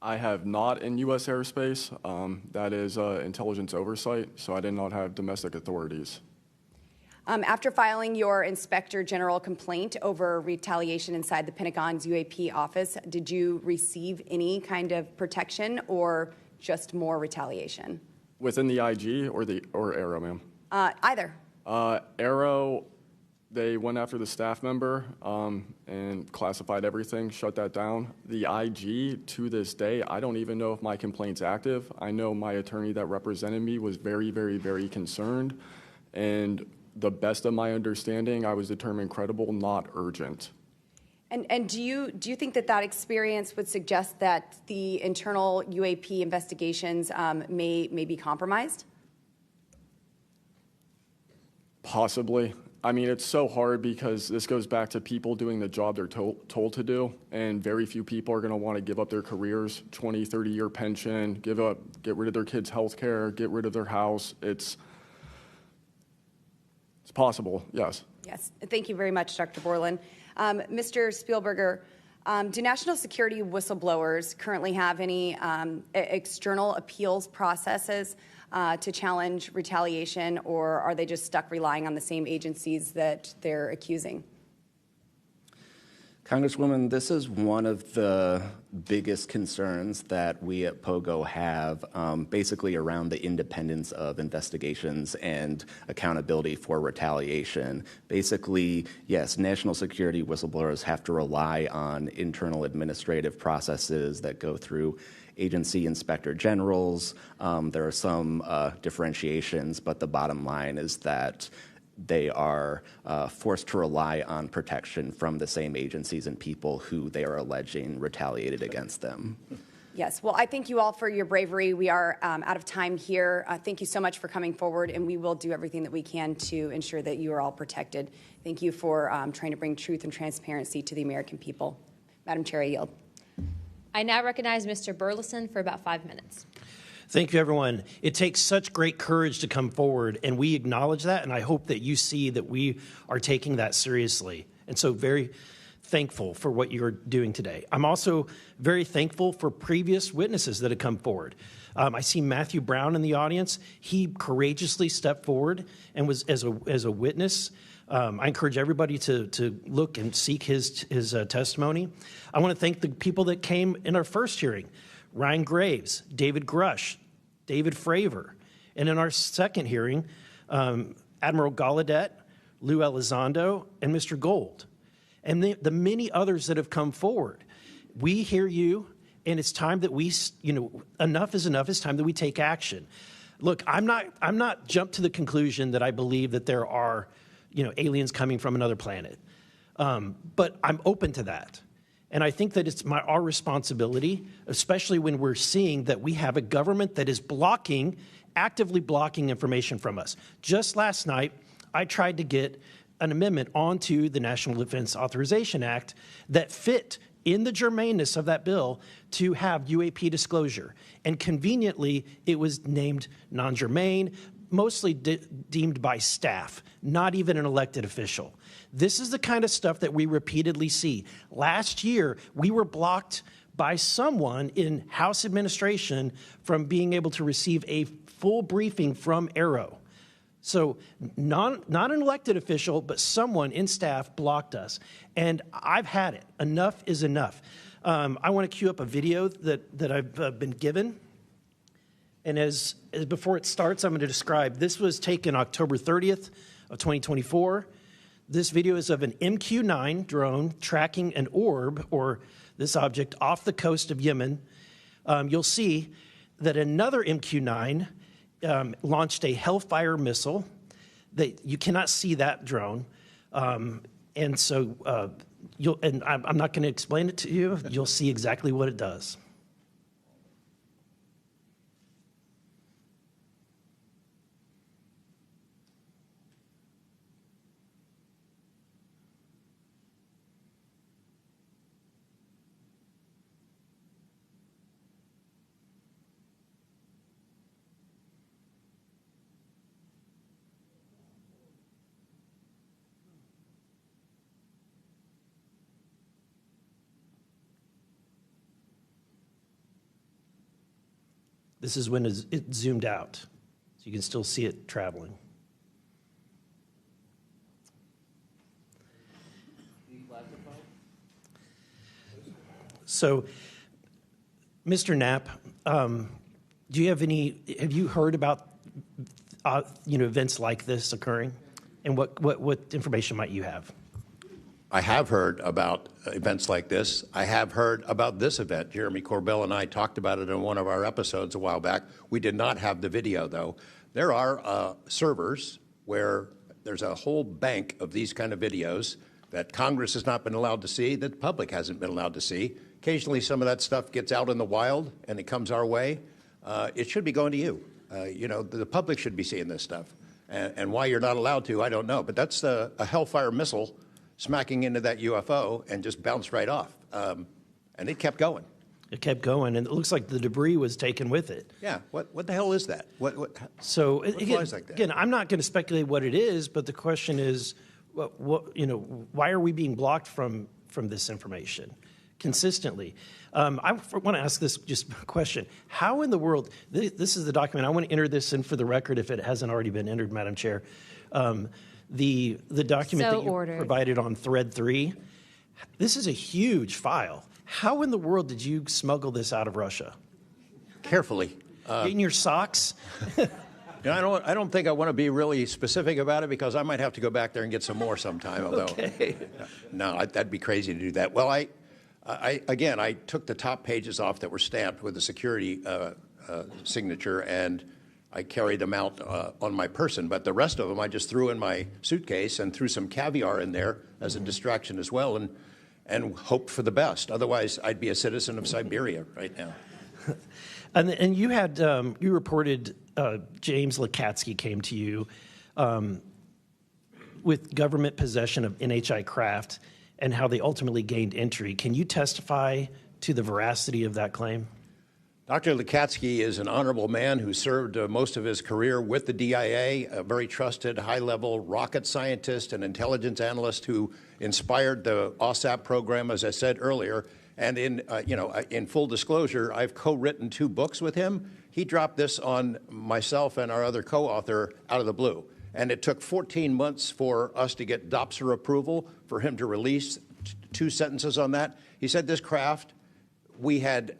I have not in U.S. airspace. That is intelligence oversight, so I did not have domestic authorities. After filing your Inspector General complaint over retaliation inside the Pentagon's UAP office, did you receive any kind of protection or just more retaliation? Within the IG or Aero, ma'am? Either. Aero, they went after the staff member and classified everything, shut that down. The IG, to this day, I don't even know if my complaint's active. I know my attorney that represented me was very, very, very concerned. And the best of my understanding, I was determined credible, not urgent. And do you think that experience would suggest that the internal UAP investigations may be compromised? Possibly. I mean, it's so hard because this goes back to people doing the job they're told to do, and very few people are going to want to give up their careers, 20, 30-year pension, get rid of their kids' health care, get rid of their house. It's possible, yes. Yes, thank you very much, Dr. Borland. Mr. Spielberger, do national security whistleblowers currently have any external appeals processes to challenge retaliation, or are they just stuck relying on the same agencies that they're accusing? Congresswoman, this is one of the biggest concerns that we at POGO have, basically around the independence of investigations and accountability for retaliation. Basically, yes, national security whistleblowers have to rely on internal administrative processes that go through agency inspector generals. There are some differentiations, but the bottom line is that they are forced to rely on protection from the same agencies and people who they are alleging retaliated against them. Yes, well, I thank you all for your bravery. We are out of time here. Thank you so much for coming forward, and we will do everything that we can to ensure that you are all protected. Thank you for trying to bring truth and transparency to the American people. Madam Chair, I yield. I now recognize Mr. Burleson for about 5 minutes. Thank you, everyone. It takes such great courage to come forward, and we acknowledge that, and I hope that you see that we are taking that seriously. And so very thankful for what you're doing today. I'm also very thankful for previous witnesses that have come forward. I see Matthew Brown in the audience. He courageously stepped forward and was as a witness. I encourage everybody to look and seek his testimony. I want to thank the people that came in our first hearing: Ryan Graves, David Grush, David Fravor. And in our second hearing, Admiral Gallaudet, Lou Elizondo, and Mr. Gold. And the many others that have come forward. We hear you, and it's time that we, enough is enough. It's time that we take action. Look, I'm not jumped to the conclusion that I believe that there are, aliens coming from another planet. But I'm open to that. And I think that it's our responsibility, especially when we're seeing that we have a government that is actively blocking information from us. Just last night, I tried to get an amendment onto the National Defense Authorization Act that fit in the germaneness of that bill to have UAP disclosure. And conveniently, it was named non-germane, mostly deemed by staff, not even an elected official. This is the kind of stuff that we repeatedly see. Last year, we were blocked by someone in House administration from being able to receive a full briefing from Arrow. So not an elected official, but someone in staff blocked us. And I've had it. Enough is enough. I want to cue up a video that I've been given. And as before it starts, I'm going to describe. This was taken October 30th of 2024. This video is of an MQ-9 drone tracking an orb, or this object, off the coast of Yemen. You'll see that another MQ-9 launched a Hellfire missile. That you cannot see that drone, and so I'm not going to explain it to you. You'll see exactly what it does. This is when it zoomed out, so you can still see it traveling. So, Mr. Knapp, have you heard about events like this occurring, and what information might you have? I have heard about events like this. I have heard about this event. Jeremy Corbell and I talked about it in one of our episodes a while back. We did not have the video, though. There are servers where there's a whole bank of these kind of videos that Congress has not been allowed to see, that the public hasn't been allowed to see. Occasionally, some of that stuff gets out in the wild, and it comes our way. It should be going to you. The public should be seeing this stuff. And why you're not allowed to, I don't know. But that's a Hellfire missile smacking into that UFO and just bounced right off. And it kept going. It kept going, and it looks like the debris was taken with it. Yeah. What the hell is that? What flies like that? Again, I'm not going to speculate what it is, but the question is, why are we being blocked from this information consistently? I want to ask this just question. How in the world, this is the document, I want to enter this in for the record if it hasn't already been entered, Madam Chair. The document that you provided on thread 3, this is a huge file. How in the world did you smuggle this out of Russia? Carefully. In your socks? I don't think I want to be really specific about it because I might have to go back there and get some more sometime. Although, okay. No, that'd be crazy to do that. Well, I took the top pages off that were stamped with the security signature, and I carried them out on my person. But the rest of them I just threw in my suitcase and threw some caviar in there as a distraction as well, and hoped for the best. Otherwise, I'd be a citizen of Siberia right now. And you had you reported James Lukatsky came to you with government possession of NHI craft and how they ultimately gained entry. Can you testify to the veracity of that claim? Dr. Lukatsky is an honorable man who served most of his career with the DIA, a very trusted, high-level rocket scientist and intelligence analyst who inspired the OSAP program, as I said earlier. And in full disclosure, I've co-written 2 books with him. He dropped this on myself and our other co-author out of the blue. And it took 14 months for us to get DOPSR approval for him to release 2 sentences on that. He said this craft, we had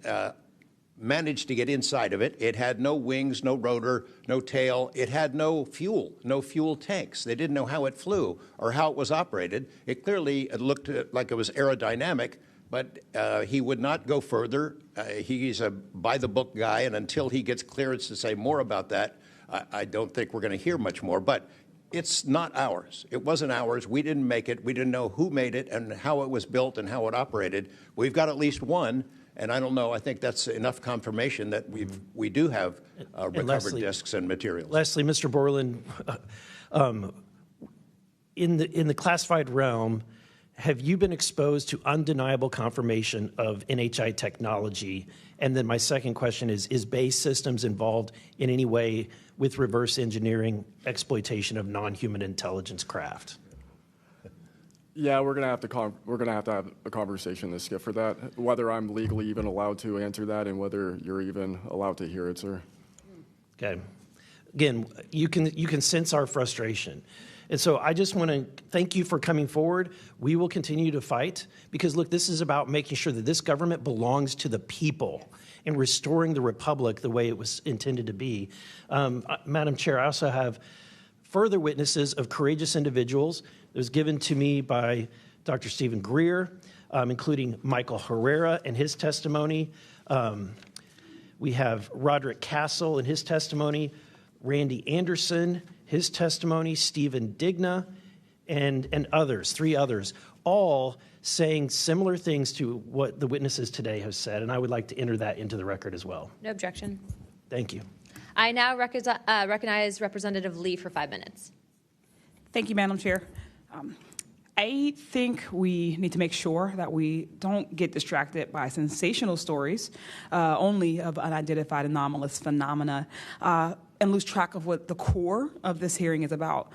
managed to get inside of it. It had no wings, no rotor, no tail. It had no fuel tanks. They didn't know how it flew or how it was operated. It clearly looked like it was aerodynamic, but he would not go further. He's a by-the-book guy, and until he gets clearance to say more about that, I don't think we're going to hear much more. But it's not ours. It wasn't ours. We didn't make it. We didn't know who made it and how it was built and how it operated. We've got at least one. And I don't know, I think that's enough confirmation that we do have recovered discs and materials. Lastly, Mr. Borland, in the classified realm, have you been exposed to undeniable confirmation of NHI technology? And then my second question is BASE Systems involved in any way with reverse engineering exploitation of non-human intelligence craft? Yeah, we're gonna have to have a conversation this Skip for that. Whether I'm legally even allowed to answer that, and whether you're even allowed to hear it, sir. Okay. Again, you can sense our frustration, and so I just want to thank you for coming forward. We will continue to fight because look, this is about making sure that this government belongs to the people and restoring the republic the way it was intended to be. Madam Chair, I also have further witnesses of courageous individuals. It was given to me by Dr. Stephen Greer, including Michael Herrera and his testimony. We have Roderick Castle and his testimony, Randy Anderson, his testimony, Stephen Digna, and others, 3 others, all saying similar things to what the witnesses today have said, and I would like to enter that into the record as well. No objection. Thank you. I now recognize Representative Lee for 5 minutes. Thank you, Madam Chair. I think we need to make sure that we don't get distracted by sensational stories only of unidentified anomalous phenomena and lose track of what the core of this hearing is about.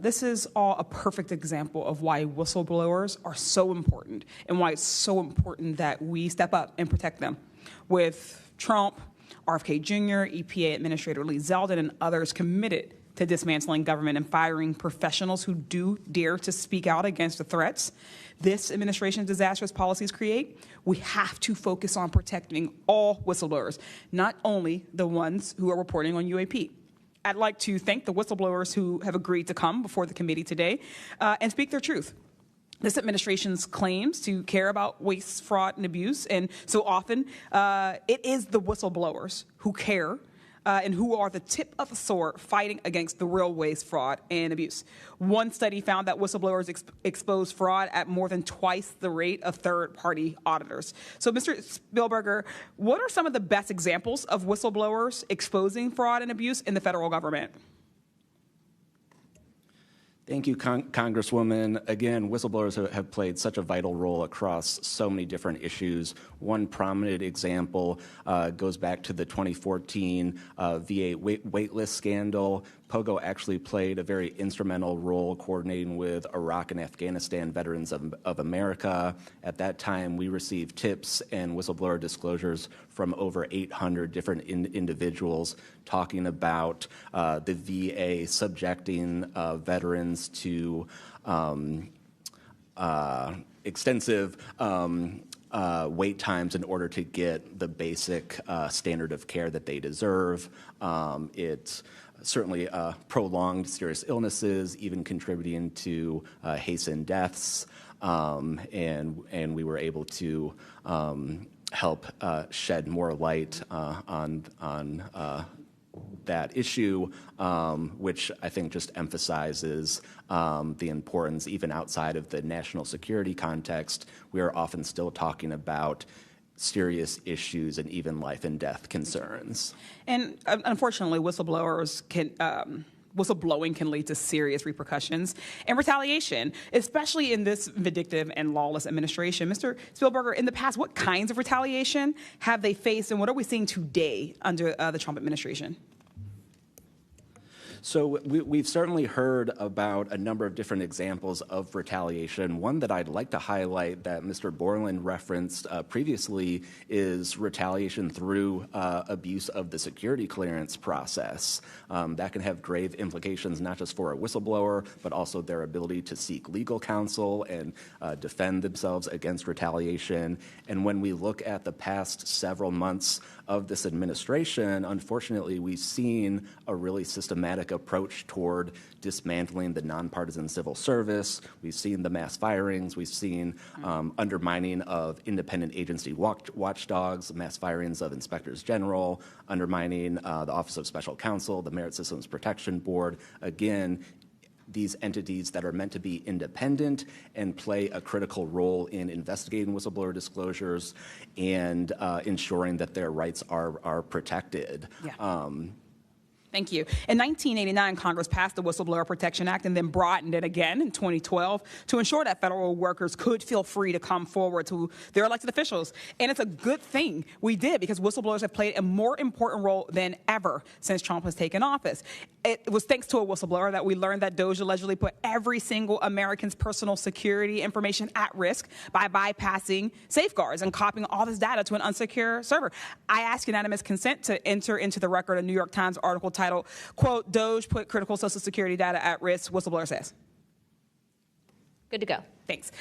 This is all a perfect example of why whistleblowers are so important and why it's so important that we step up and protect them. With Trump, RFK Jr., EPA Administrator Lee Zeldin, and others committed to dismantling government and firing professionals who do dare to speak out against the threats this administration's disastrous policies create, we have to focus on protecting all whistleblowers, not only the ones who are reporting on UAP. I'd like to thank the whistleblowers who have agreed to come before the committee today and speak their truth. This administration's claims to care about waste, fraud, and abuse, and so often it is the whistleblowers who care and who are the tip of the sword fighting against the real waste, fraud, and abuse. One study found that whistleblowers expose fraud at more than twice the rate of third-party auditors. So, Mr. Spielberger, what are some of the best examples of whistleblowers exposing fraud and abuse in the federal government? Thank you, Congresswoman. Again, whistleblowers have played such a vital role across so many different issues. One prominent example goes back to the 2014 VA waitlist scandal. POGO actually played a very instrumental role coordinating with Iraq and Afghanistan Veterans of America. At that time, we received tips and whistleblower disclosures from over 800 different individuals talking about the VA subjecting veterans to extensive wait times in order to get the basic standard of care that they deserve. It's certainly prolonged serious illnesses, even contributing to hastened deaths, and we were able to help shed more light on that issue, which I think just emphasizes the importance, even outside of the national security context. We are often still talking about serious issues and even life and death concerns. And unfortunately, whistleblowing can lead to serious repercussions and retaliation, especially in this vindictive and lawless administration. Mr. Spielberger, in the past, what kinds of retaliation have they faced, and what are we seeing today under the Trump administration? So we've certainly heard about a number of different examples of retaliation. One that I'd like to highlight that Mr. Borland referenced previously is retaliation through abuse of the security clearance process. That can have grave implications not just for a whistleblower, but also their ability to seek legal counsel and defend themselves against retaliation. And when we look at the past several months of this administration, unfortunately, we've seen a really systematic approach toward dismantling the nonpartisan civil service. We've seen the mass firings. We've seen undermining of independent agency watchdogs, mass firings of inspectors general, undermining the Office of Special Counsel, the Merit Systems Protection Board. Again, these entities that are meant to be independent and play a critical role in investigating whistleblower disclosures and ensuring that their rights are protected. Yeah. Thank you. In 1989, Congress passed the Whistleblower Protection Act and then broadened it again in 2012 to ensure that federal workers could feel free to come forward to their elected officials. And it's a good thing we did, because whistleblowers have played a more important role than ever since Trump has taken office. It was thanks to a whistleblower that we learned that DOJ allegedly put every single American's personal security information at risk by bypassing safeguards and copying all this data to an unsecure server. I ask unanimous consent to enter into the record a New York Times article titled, quote, "DOJ put critical Social Security data at risk," whistleblower says. Good to go. Thanks.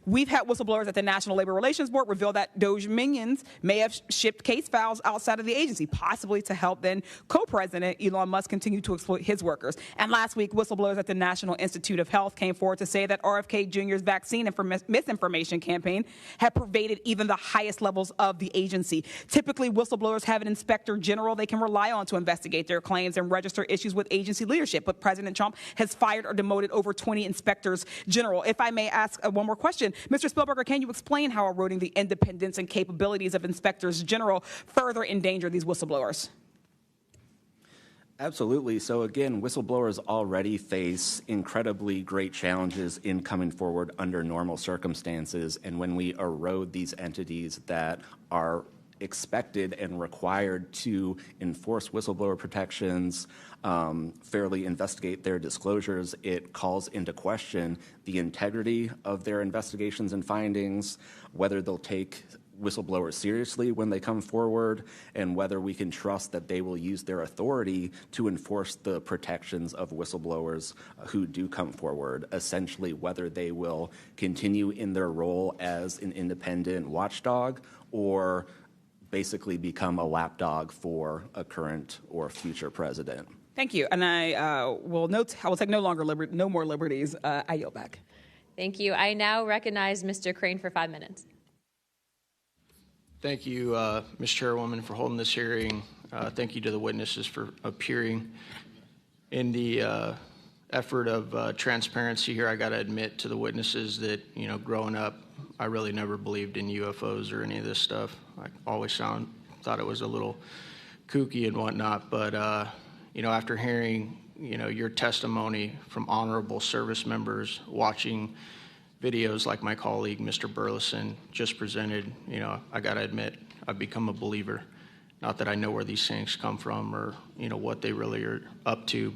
We've had whistleblowers at the National Labor Relations Board reveal that DOJ minions may have shipped case files outside of the agency, possibly to help then co-president Elon Musk continue to exploit his workers. And last week, whistleblowers at the National Institute of Health came forward to say that RFK Jr.'s vaccine misinformation campaign had pervaded even the highest levels of the agency. Typically, whistleblowers have an inspector general they can rely on to investigate their claims and register issues with agency leadership. But President Trump has fired or demoted over 20 inspectors general. If I may ask one more question, Mr. Spielberger, can you explain how eroding the independence and capabilities of inspectors general further endanger these whistleblowers? Absolutely. So again, whistleblowers already face incredibly great challenges in coming forward under normal circumstances. And when we erode these entities that are expected and required to enforce whistleblower protections, fairly investigate their disclosures, it calls into question the integrity of their investigations and findings, whether they'll take whistleblowers seriously when they come forward, and whether we can trust that they will use their authority to enforce the protections of whistleblowers who do come forward, essentially whether they will continue in their role as an independent watchdog or basically become a lapdog for a current or future president. Thank you. And I will take no more liberties. I yield back. Thank you. I now recognize Mr. Crane for 5 minutes. Thank you, Ms. Chairwoman, for holding this hearing. Thank you to the witnesses for appearing. In the effort of transparency here, I got to admit to the witnesses that, growing up, I really never believed in UFOs or any of this stuff. I always thought it was a little kooky and whatnot. But, after hearing your testimony from honorable service members, watching videos like my colleague, Mr. Burleson, just presented, I got to admit, I've become a believer. Not that I know where these things come from or, what they really are up to, but